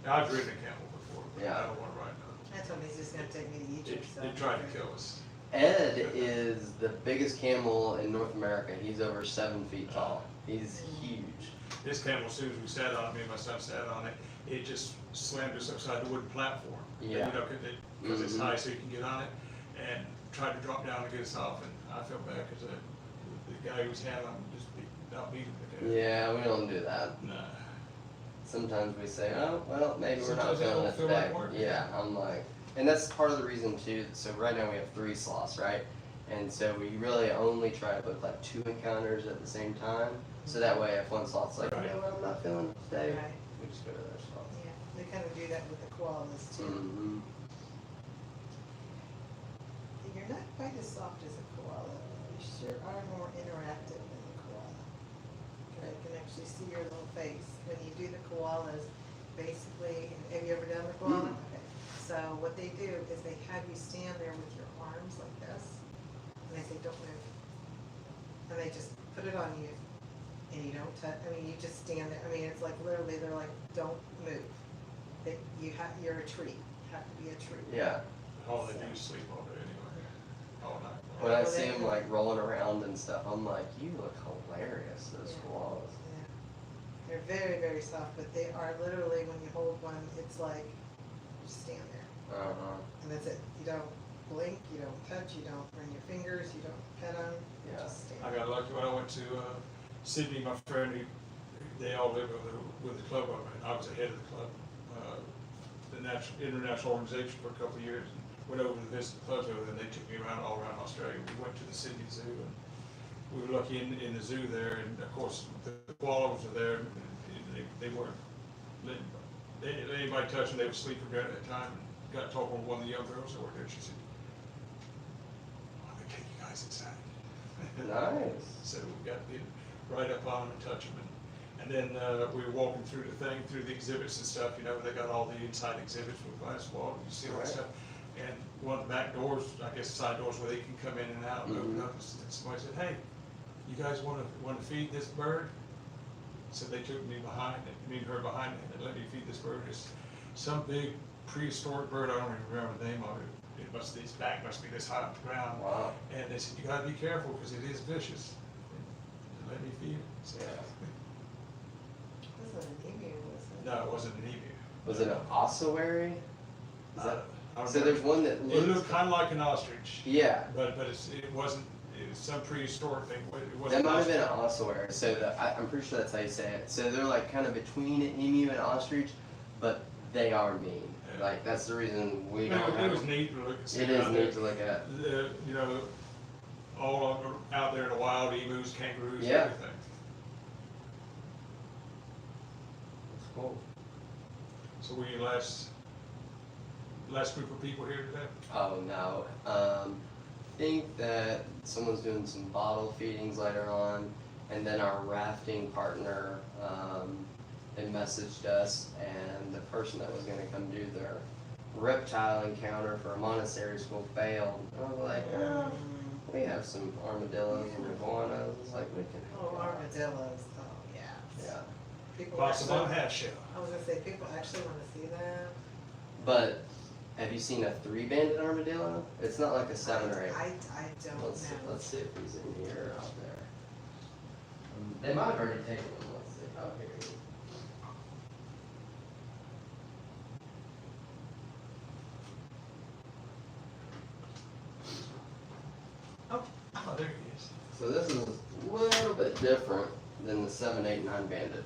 Now, I've ridden a camel before, but Yeah. I don't wanna ride another. That's when he's just gonna take me to Egypt, so. They tried to kill us. Ed is the biggest camel in North America. He's over 7 feet tall. He's huge. This camel, as soon as we sat on it, me and my son sat on it, it just slammed us upside the wooden platform. Yeah. You know, cause it's Mhm. high so you can get on it, and tried to drop down to get us off, and I felt bad, cause the guy who was handling him just not beat him to death. Yeah, we don't do that. Nah. Sometimes we say, oh, well, maybe we're not Sometimes they feeling don't it feel today. like working. Yeah, I'm like, and that's part of the reason too. So right now we have 3 sloths, right? And so we really only try to book like 2 encounters at the same time. So that way if one sloth's like, Right. you know what, I'm not feeling it today, Right. we just go to their sloths. Yeah, they kind of do that with the koalas too. Mm-hmm. You're not quite as soft as a koala. You sure are more interactive than a koala. I can actually see your little face. When you do the koalas, basically, have you ever done the koala? Okay. So what they do is they have you stand there with your arms like this, and they say, don't move. And they just put it on you, and you don't touch, I mean, you just stand there. I mean, it's like literally, they're like, don't move. You're a tree. You have to be a tree. Yeah. All they do is sleep all day anyway, all night. When I see them like rolling around and stuff, I'm like, you look hilarious, those Yeah. koalas. Yeah. They're very, very soft, but they are literally, when you hold one, it's like, just stand there. Uh-huh. And that's it. You don't blink, you don't touch, you don't run your fingers, you don't pet them, you Yeah. just stand. I got lucky when I went to Sydney, my friend, they all lived with the club over, and I was the head of the club, the international organization for a couple of years, and went over to visit the clubs over there, and they took me around all around Australia. We went to the Sydney Zoo, and we were lucky in the zoo there, and of course, the koalas were there, and they weren't, anybody touched them, they were sleeping during that time, and got talking with one of the young girls that worked there, she said, I'm gonna take you guys inside. Nice. So we got to get right up on them and touch them. And then we were walking through through the exhibits and stuff, you know, they got all the inside exhibits with glass wall, you see all that Right. stuff. And one of the back doors, I guess side doors where they can come in and out and open Mhm. up, and somebody said, hey, you guys want to feed this bird? So they took me and her behind me, and let me feed this bird. It's some big prehistoric bird, I don't even remember the name of it. Its back must be this high off the ground. Wow. And they said, you gotta be careful, because it is vicious. And let me feed it. So, Yeah. This was an emu, wasn't it? no, it wasn't an emu. Was it an ossuary? Is that, I don't so there's remember. one that It looks. looked kinda like an ostrich, Yeah. but it was some prehistoric thing. It That wasn't might have been an ostrich. ossuary. So I'm pretty sure that's how you say it. So they're like kind of between an emu and ostrich, but they are mean. Yeah. Like that's the reason we It don't was- have It was them. neat to look and see. It is out neat there. to look at. You know, all out there in the wild, emus, kangaroos, Yeah. everything. It's cool. So were you last group of people here today? Oh no. think that someone's doing some bottle feedings later on, and then our rafting partner, they messaged us, and the person that was gonna come do their reptile encounter for a monastery school failed. And I was like, oh, we have some armadillos and iguanas. It's like, we can help Oh, out. armadillos, oh, yeah. Yeah, People Possible on actually, half shell. I was gonna say, people actually wanna see that. but have you seen a 3-banded armadillo? It's not like a 7 or 8. I don't Let's see, know. let's see if he's in here or out there. They might have already taken him. Let's see. Oh, here he is. Oh, there he is. So this is a little bit different than the 7, 8, 9 banded.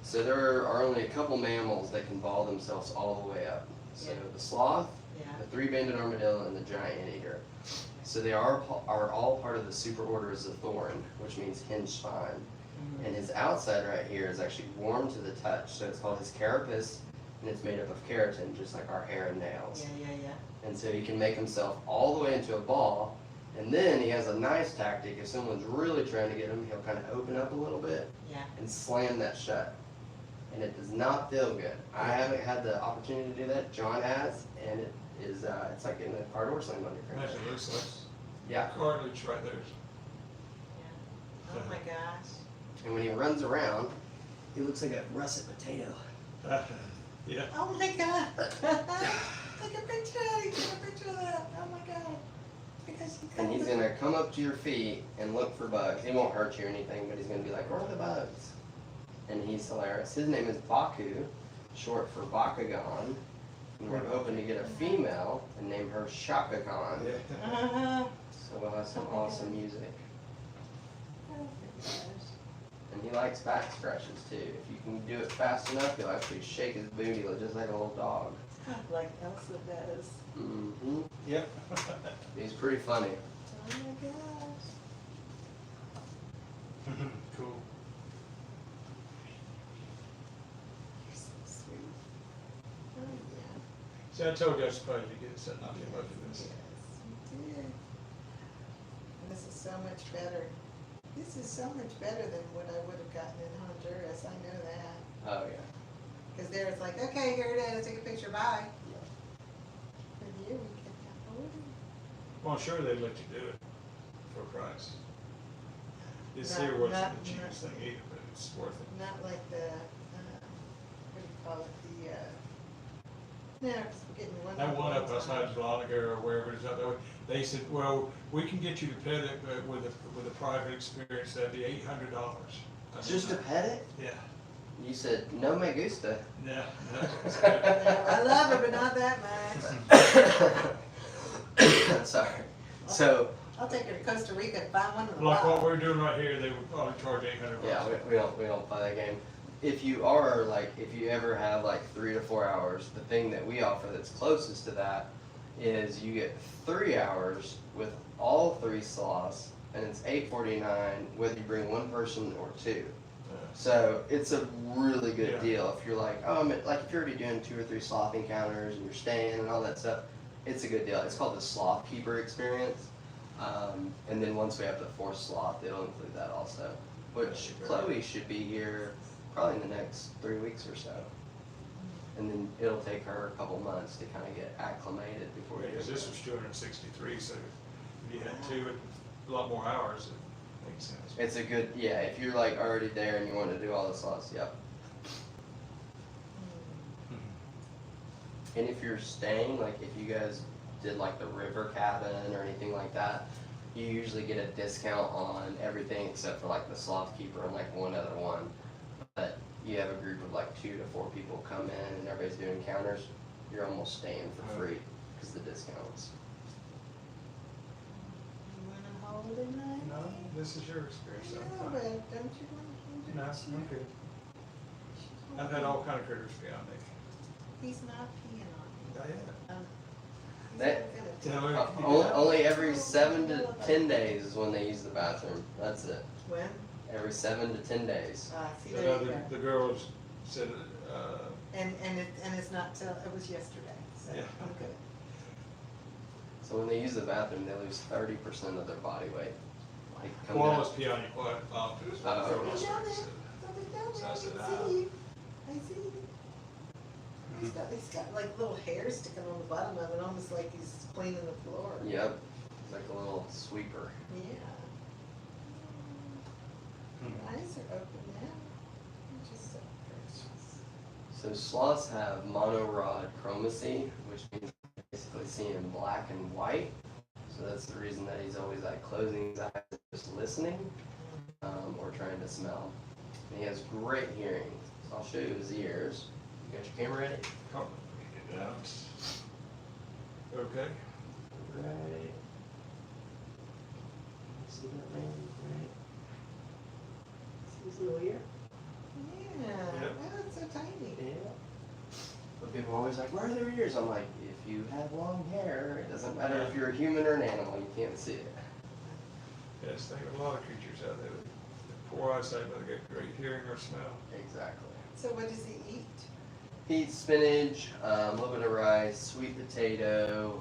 So there are only a couple mammals that can ball themselves all the way up. So Yeah. the sloth, Yeah. the 3-banded armadillo, and the giant anteater. So they are all part of the superorder of the thorn, which means hinged spine. And his outside right here is actually warm to the touch. So it's called his carapace, and it's made up of keratin, just like our hair and nails. Yeah. And so he can make himself all the way into a ball. And then he has a nice tactic. If someone's really trying to get him, he'll kind of open up a little bit Yeah. and slam that shut. And it does not feel good. I haven't had the opportunity to do that. John has, and it is, it's like getting a car door slammed on your cranium. Imagine it looks like Yeah. cartilage right there. Yeah. Oh my gosh. And when he runs around, he looks like a russet potato. Yeah. Oh my god. Take a picture of it. Take a picture of that. Oh my god. Because you And he's gonna come up to your feet and look for bugs. He won't hurt you or anything, but he's gonna be like, where are the bugs? And he's hilarious. His name is Baku, short for Bakugan. And we're hoping to get a female and name her Shaka Khan. Uh-huh. So we'll have some awesome music. Oh my gosh. And he likes back scratches too. If you can do it fast enough, he'll actually shake his booty just like a little dog. Like Elsa does. Mm-hmm. Yep. He's pretty funny. Oh my gosh. Cool. You're so sweet. Oh yeah. See, I told you I was supposed to get something out of you about this. Yes, you did. And this is so much better. This is so much better than what I would have gotten in Honduras. I know that. Oh yeah. Because there it's like, okay, here it is. Take a picture. Bye. For you, we can have a Well, I'm sure they'd let you do it for a price. This Not- here wasn't not- the cheapest thing either, but it's worth it. Not like the, what do you call it, no, because we're getting one. That one up outside Dahlonega or wherever it is out that way, they said, well, we can get you to pet it, but with a private experience, that'd be $800. Just to pet it? Yeah. You said no me gusta. No. I love her, but not that much. Sorry. So I'll take her to Costa Rica and find one of the Like what wild. we're doing right here, they would probably charge $800. yeah, we don't play that game. If you are like, if you ever have like 3 to 4 hours, the thing that we offer that's closest to that is you get 3 hours with all 3 sloths, and it's $8.49 whether you bring 1 person or 2. So it's a really good Yeah. deal if you're like, like if you're already doing 2 or 3 sloth encounters and you're staying and all that stuff, it's a good deal. It's called the Sloth Keeper Experience. And then once we have the 4th sloth, it'll include that also. Which Chloe should be here probably in the next 3 weeks or so. And then it'll take her a couple months to kind of get acclimated before we do Because it. this was 263, so if you had 2, a lot more hours, it makes sense. It's a good, yeah, if you're like already there and you want to do all the sloths, yep. And if you're staying, like if you guys did like the river cabin or anything like that, you usually get a discount on everything except for like the sloth keeper and like one other one. But you have a group of like 2 to 4 people come in and everybody's doing encounters, you're almost staying for free because the discounts. You wanna hold it, honey? No, this is your experience. No, I'm but fine. don't you want to No, hold it? I'm good. I've had all kind of critters beyond me. He's not peeing on I you. have. He's That- not good at Tell that. her- Only every 7 to 10 days is when they use the bathroom. That's it. When? Every 7 to 10 days. See, So there now you go. the girls said, And it's not till, it was yesterday, so Yeah. I'm good. So when they use the bathroom, they lose 30% of their body weight. Like come Koalas down. pee on you quite often, is what Oh. I Something was down there, saying. something down So there, I I said, can ah. see you. I see you. He's got like little hairs sticking on the bottom of it, almost like he's cleaning the floor. Yep, it's like a little sweeper. Yeah. Hmm. Eyes are open now. You're just so precious. So sloths have monorod which means they basically see in black and white. So that's the reason that he's always like closing his eyes and just listening, or trying to smell. And he has great hearing. So I'll show you his ears. You got your camera ready? Come, get out. Okay. Right. See that man? Right. See his little ear? Yeah, Yep. wow, it's so tiny. Yeah. But people are always like, where are their ears? I'm like, if you have long hair, it doesn't matter if you're a human or an animal, you can't see it. Yes, think of a lot of creatures out there with poor eyesight, but they get great hearing or smell. Exactly. So what does he eat? He eats spinach, a little bit of rice, sweet potato,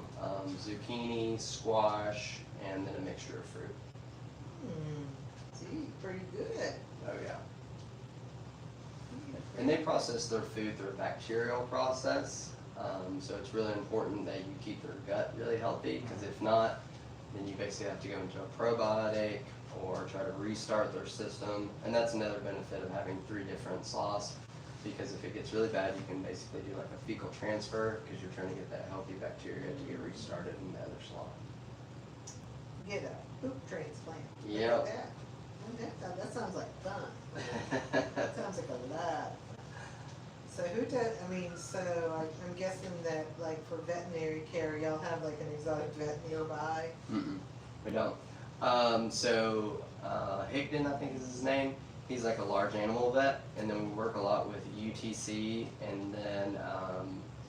zucchini, squash, and then a mixture of fruit. Gee, pretty good. Oh yeah. And they process their food through a bacterial process. So it's really important that you keep their gut really healthy, because if not, then you basically have to go into a probiotic or try to restart their system. And that's another benefit of having 3 different sloths, because if it gets really bad, you can basically do like a fecal transfer, because you're trying to get that healthy bacteria to get restarted in the other sloth. Get a poop transplant. Yep. Look at that. That sounds like fun. That sounds like a lot of fun. So who does, I mean, so I'm guessing that like for veterinary care, y'all have like an exotic vet nearby? Mm-mm, we don't. Higdon, I think is his name. He's like a large animal vet, and then we work a lot with UTC, and then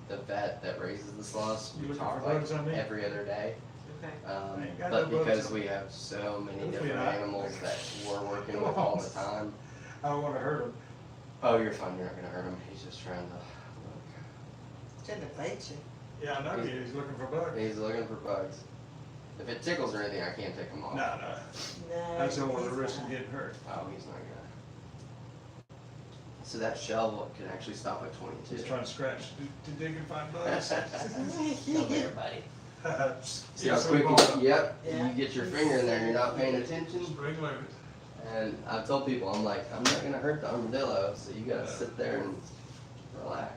the vet that raises the sloths. You We looking talk for like bugs on me? every other day. Okay. I ain't got But no bugs because on we me. have so many Hopefully different not. animals that we're working with all the time. I don't want to hurt them. Oh, you're fine. You're not gonna hurt him. He's just trying to Trying to bite you. Yeah, I know he is looking for look. bugs. He's looking for bugs. If it tickles or anything, I can't take him off. No, No. I just don't want to he's risk not. him getting hurt. Oh, he's not gonna. So that shell can actually stop at 22. He's trying to scratch to dig and find bugs. Come here, buddy. See Yeah, how so quick ball. yep, Yeah. you get your finger in there and you're not paying attention. Spring loaded. And I've told people, I'm like, I'm not gonna hurt the armadillo, so you gotta sit there and relax.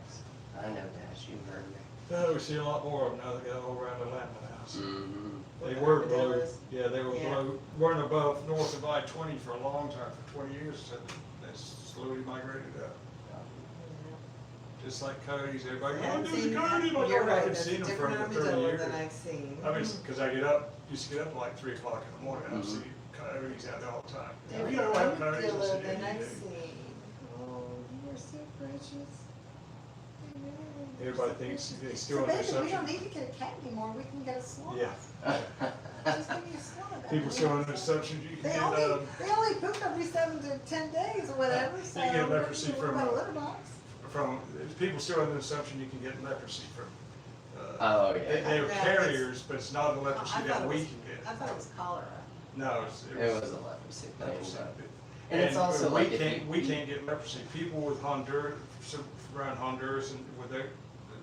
I know, Dash, you heard me. Oh, we see a lot more of them now. They got all around the land house. Mm-hmm. They The were below, armadillos? yeah, they were Yeah. below, weren't above north of I-20 for a long time, for 20 years. So they slowly migrated up. Just like coyotes, everybody, I oh, haven't there's a seen coyote. that. I'm like, You're "Oh, I right, haven't that's a seen them for different over 30 armadillo years. than I've seen. I mean, because I used to get up at like 3 o'clock in the morning, and I'd see coyotes out there all the time. If you don't have coyotes, I Armadillo said, than yeah, I've you do. seen. Oh, you are so precious. Everybody thinks they still So under baby, we don't assumption. need to get a cat anymore, we can get a sloth. Yeah. Just give me a sloth. People still under assumption you can They get, only poop every 7 to 10 days or whatever, You so. can get leprosy what from, about a litter box? people still under assumption you can get leprosy from. Oh, They, yeah. they're No, it's- carriers, but it's not a leprosy I thought that it we was- can I get. thought it was cholera. No, It was a leprosy thing. leprosy. but- And it's also we like if can't, you- we can't get leprosy. People with Honduras, around Honduras and with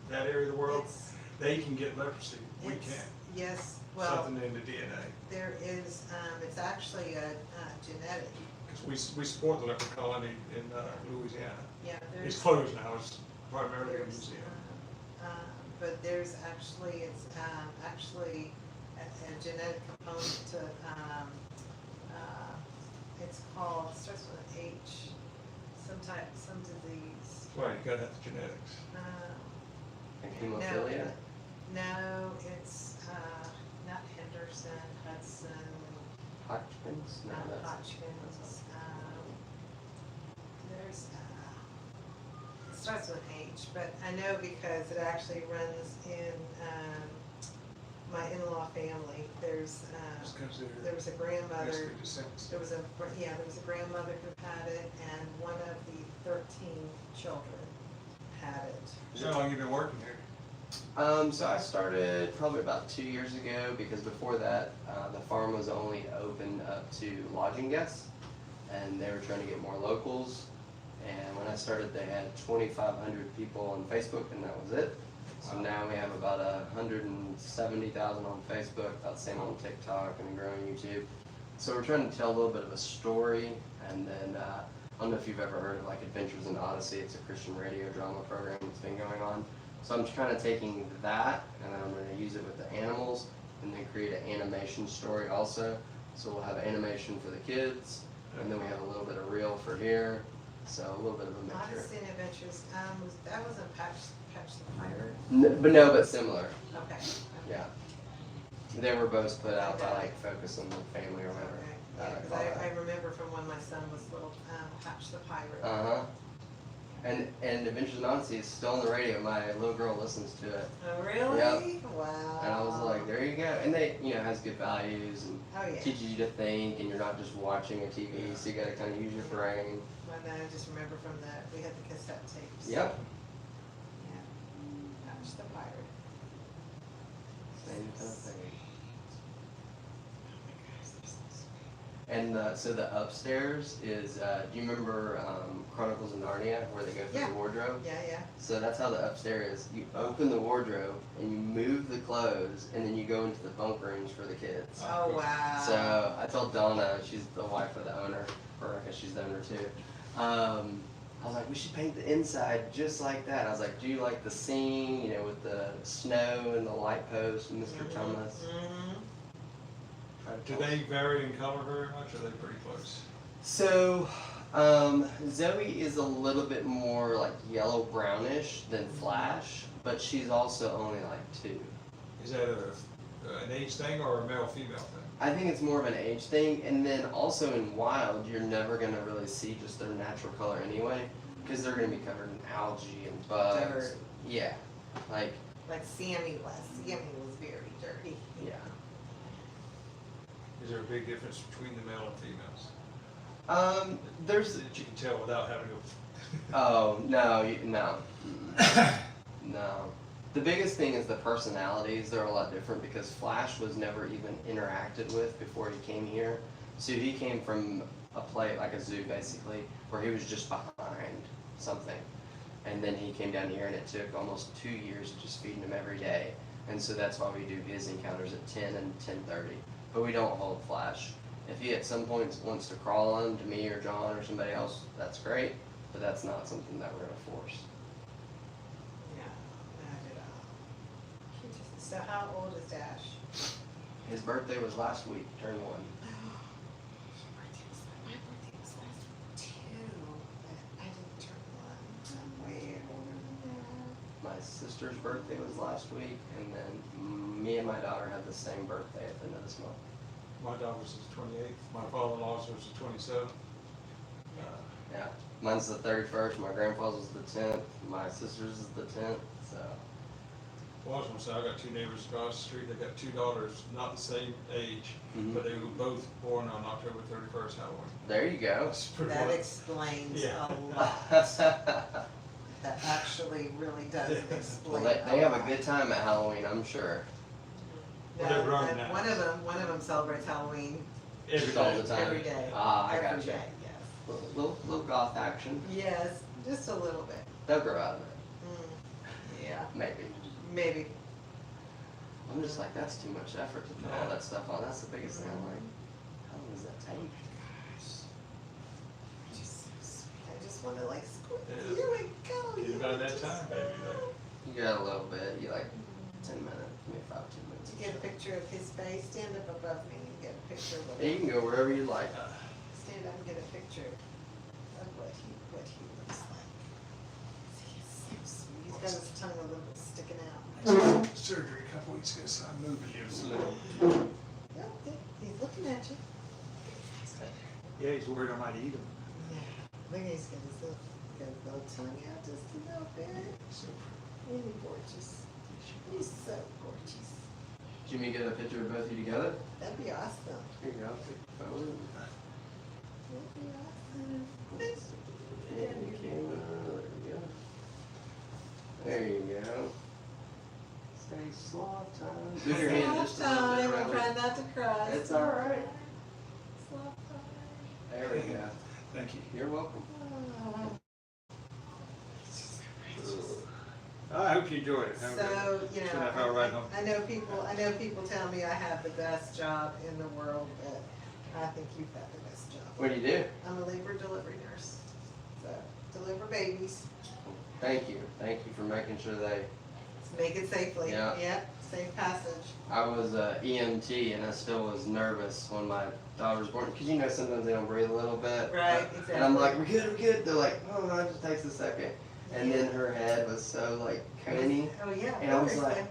that area of the world, It's- they can get leprosy. We it's- can't. Yes, well, Something in the DNA. there is, it's actually a genetic, Because we support the leper colony in Louisiana. yeah, It's there's. closed now. It's primarily a There's, museum. but there's actually, it's actually a genetic component to, it's called, starts with an H, some disease. That's why you gotta have the genetics. Like hemophilia? No, it's, not Henderson, Hudson, Hodgkin's? No, not that's. Hodgkin's, there's, it starts with H, but I know because it actually runs in, my in-law family. There's, Just because there they're was a grandmother, basically descendants. there was a grandmother who had it, and one of the 13 children had it. So how long you been working here? So I started probably about 2 years ago because before that, the farm was only open up to lodging guests, and they were trying to get more locals. And when I started, they had 2,500 people on Facebook, and that was it. So now we have about 170,000 on Facebook, about the same on TikTok, and growing YouTube. So we're trying to tell a little bit of a story, and then I don't know if you've ever heard of like Adventures in Odyssey. It's a Christian radio drama program that's been going on. So I'm kind of taking that, and then I'm going to use it with the animals, and then create an animation story also. So we'll have animation for the kids, and then we have a little bit of reel for here. So a little bit of a mixture. Odyssey and Adventures, that wasn't Patch the Pirate? But similar. Okay. Yeah. They were both put out by like Focus on the Family or whatever. Okay. Yeah, because I remember from when my son was little, Patch the Pirate. Uh-huh. And Adventures in Odyssey is still on the radio. My little girl listens to it. Oh, really? Yep. Wow. And I was like, there you go. And they, has good values and Oh, yeah. teaches you to think, and you're not just watching a TV, so you gotta kind of use your brain. And I just remember from we had the cassette tapes. Yep. Yeah. Patch the Pirate. Same kind of thing. Oh my gosh, they're so sweet. And so the upstairs is, do you remember Chronicles of Narnia, where they go through Yeah. the wardrobe? Yeah, yeah. So that's how the upstairs is. You open the wardrobe and you move the clothes, and then you go into the bunk rooms for the kids. Oh, wow. So I told Donna, she's the wife of the owner, or I guess she's the owner too. I was like, we should paint the inside just like that. I was like, do you like the scene, with the snow and the light post and Mr. Thomas? Mm-hmm. Do they vary in color very much, or are they pretty close? So, Zoe is a little bit more like yellow brownish than Flash, but she's also only like 2. Is that an age thing or a male-female thing? I think it's more of an age thing, and then also in wild, you're never gonna really see just their natural color anyway, because they're gonna be covered in algae and bugs. Dirt. Yeah, like Sammy was. Sammy was very dirty. yeah. Is there a big difference between the male and females? There's That you can tell without having to. oh no no no. The biggest thing is the personalities. They're a lot different because Flash was never even interacted with before he came here. So he came from a play, like a zoo basically, where he was just behind something. And then he came down here, and it took almost 2 years just feeding him every day. And so that's why we do his encounters at 10 and 10:30. But we don't hold Flash. If he at some point wants to crawl on to me or John or somebody else, that's great. But that's not something that we're gonna force. Yeah, not at all. So how old is Dash? His birthday was last week, turned 1. My birthday was last week too, but I didn't turn 1. I'm way older than that. My sister's birthday was last week, and then me and my daughter had the same birthday at the end of this month. My daughter's is 28th, my father-in-law's was the 27th. Yeah, mine's the 31st, my grandpa's was the 10th, my sister's is the 10th, so. Well, I was gonna say, I got 2 neighbors across the street, they got 2 daughters, not the same age, but they were both born on October 31st, Halloween. There you go. That's pretty That much. explains Yeah. a lot. That actually really does Well, explain. they have a good time at Halloween, I'm sure. No, Well, they're grown and now. one of them celebrates Halloween Every Just all day. the time. every day. Ah, I Every gotcha. day, Little goth action. yes. Yes, just a little bit. They'll grow out of it, Yeah, maybe. maybe. I'm just like, that's too much effort to put all that stuff on. That's the biggest thing. I'm like, how long does that take? I just want to squirt. Yeah. Here we go. It's about that time, baby. You got a little bit. You like 10 minutes, maybe 5, 10 minutes. To get a picture of his face, stand up above me and get a picture of Yeah, you him. can go wherever you like. Stand up and get a picture of what he looks like. He's so sweet. He's got his tongue a little sticking out. Surgery a couple weeks ago, so I'm moving him a little. Yep, he's looking at you. Yeah, he's worried I might eat him. Yeah, look, he's got his little tongue out just a little bit. So Isn't he gorgeous? He's so gorgeous. Jimmy, get a picture of both of you together? That'd be awesome. Here you go. Take the phone. That'd be awesome. And the camera. There we go. There you go. say sloth time. Move your hand just a little Time, bit I'm around. trying not to cry. It's all right. Sloth time. There we go. Thank you. You're welcome. I hope you enjoy it. So, you know, 2.5 hour ride home. I know people tell me I have the best job in the world, but I think you've got the best job. What do you do? I'm a labor delivery nurse, so deliver babies, Thank you. Thank you for making sure they. make it safely. Yeah. Yep, safe passage. I was EMT and I still was nervous when my daughter was born because you know sometimes they don't breathe a little bit. Right, exactly. And I'm like, we're good, we're good. They're like, oh no, it just takes a second. And then her head was so like coney. Oh, yeah. And I was seriously.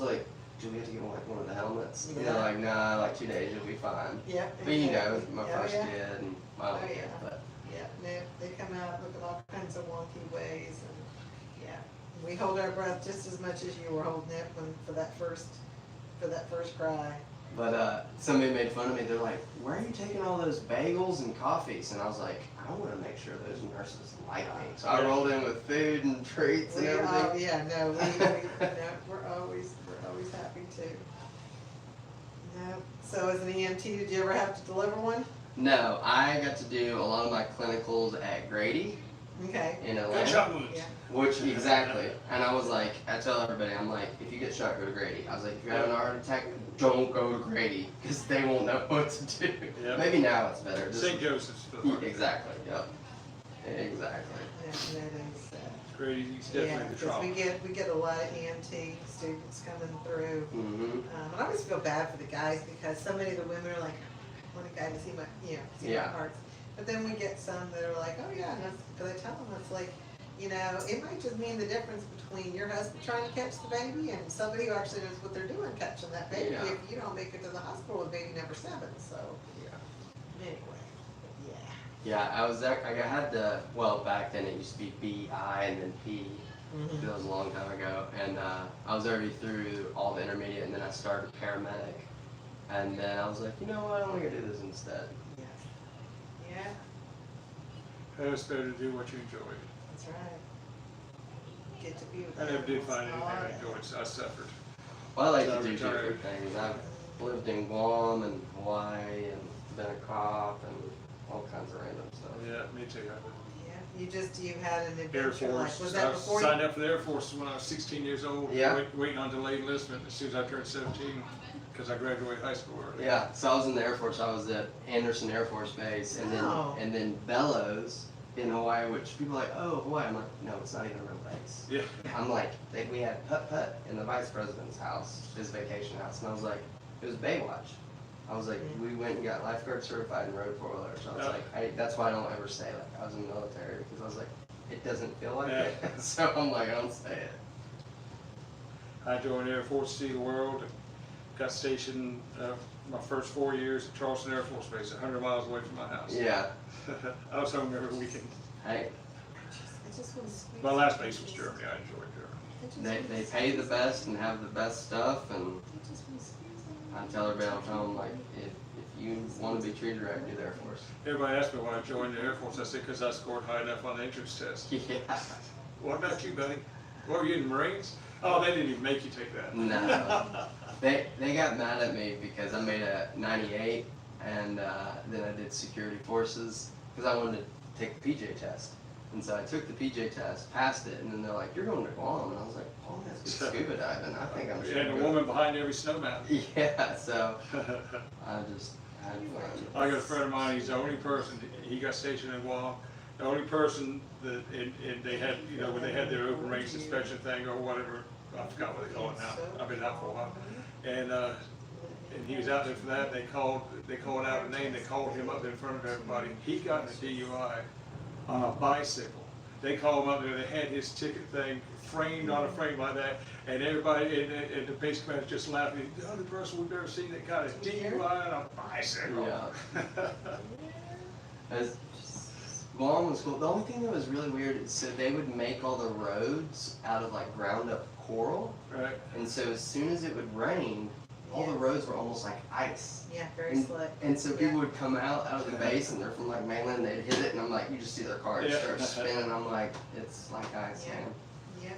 like, do we have to get like one of the helmets? And Yeah. they're like, nah, like 2 days you'll be fine. Yep. But you know, exactly. my Oh, first yeah. kid and my other Oh, kid. yeah. But Yeah, no, they come out looking all kinds of wonky ways, and, yeah. We hold our breath just as much as you were holding it for that first cry. somebody made fun of me. They're like, where are you taking all those bagels and coffees? And I was like, I want to make sure those nurses like me. So I rolled in with food and treats and everything. Yeah, no, we're always happy to. No, so as an EMT, did you ever have to deliver one? No, I got to do a lot of my clinicals at Grady Okay. in Good Atlanta. shot wounds. Yeah. Which, exactly. And I was like, I tell everybody, I'm like, if you get shot, go to Grady. I was like, if you're having a heart attack, don't go to Grady, because they won't know what to do. Yep. Maybe now it's better. Just- St. Joseph's. For the Yeah, heart. exactly, yep. Exactly. Yeah, that is, Grady, he's yeah, definitely the because trauma. we get a lot of EMT students coming through. Mm-hmm. And I always feel bad for the guys because so many of the women are like, I want a guy to see my, see my Yeah. parts. But then we get some that are like, oh yeah, and because I tell them, it's like, it might just mean the difference between your husband trying to catch the baby and somebody who actually knows what they're doing catching that baby Yeah. if you don't make it to the hospital with baby number 7, so. Yeah. Anyway, yeah. Yeah, I was there, I had the, well, back then it used to be B-I and then P. Mhm. That was a long time ago. And I was already through all the intermediate and then I started paramedic. And then I was like, you know what, I'm gonna do this instead. Yeah. Yeah, It's better to do what you enjoy. that's right. Get to be with I never did find animals. anything I Oh, enjoyed, so I suffered. Well, I like So to do retired. different things. I've lived in Guam and Hawaii and been a cop and all kinds of random stuff. Yeah, me too. Yeah, you had an Air adventure, like, Force. was I that before signed you? up for the Air Force when I was 16 years old. Yeah. Waiting on delayed enlistment as soon as I turned 17, because I graduated high school early. Yeah, so I was in the Air Force. I was at Anderson Air Force Base, and Wow. then Bellows in Hawaii, which people are like, oh, Hawaii. I'm like, no, it's not even a real base. Yeah. I'm like, we had putt-putt in the vice president's house, his vacation house, and I was like, it was Baywatch. I was like, we went and got lifeguard certified and rode 4-wheelers. So I was like, that's why I don't ever say like I was in the military, because I was like, it doesn't feel like it. So I'm like, I don't say it. I joined the Air Force to see the world. Got stationed my first 4 years at Charleston Air Force Base, 100 miles away from my house. Yeah. I was home every weekend. Hey, I just wanna squeeze My last it. base was Germany. I enjoyed Germany. I just they wanna pay the squeeze best and have the best stuff, and it. I just wanna squeeze it. I tell everybody all the time, like, if you want to be treated right, do the Air Force. Everybody asked me why I joined the Air Force. I said, because I scored high enough on the entrance test. Yeah. What about you, buddy? What were you in the Marines? Oh, they didn't even make you take that. No. They got mad at me because I made a 98, and then I did security forces because I wanted to take the PJ test. And so I took the PJ test, passed it, and then they're like, you're going to Guam. And I was like, Guam has good scuba diving. I think I'm sure. And a woman behind every snow mountain. Yeah, so I just had fun. I got a friend of mine, he's the only person, he got stationed in Guam, the only person that, and they had, when they had their open range inspection thing or whatever, I forgot what they call it now, I've been out for a while. And he was out there for that, they called out a name, they called him up in front of everybody. He got in a DUI on a bicycle. They called him up there, they had his ticket thing framed on a frame like that, and everybody, and the base commander just laughing, the only person we've ever seen that got a DUI on a bicycle. Yeah. As Guam was cool. The only thing that was really weird is so they would make all the roads out of like ground up coral, Right. and so as soon as it would rain, all the roads were almost like ice. Yeah, very And, slick. and so people would come out of the base and they're from like mainland, and they'd hit it, and I'm like, you just see their cars Yeah. start spinning. I'm like, it's like ice, Yeah. man. Yeah.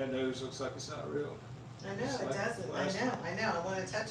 That nose looks like it's not real. I know, It's it like doesn't, last I know, I wanna touch it.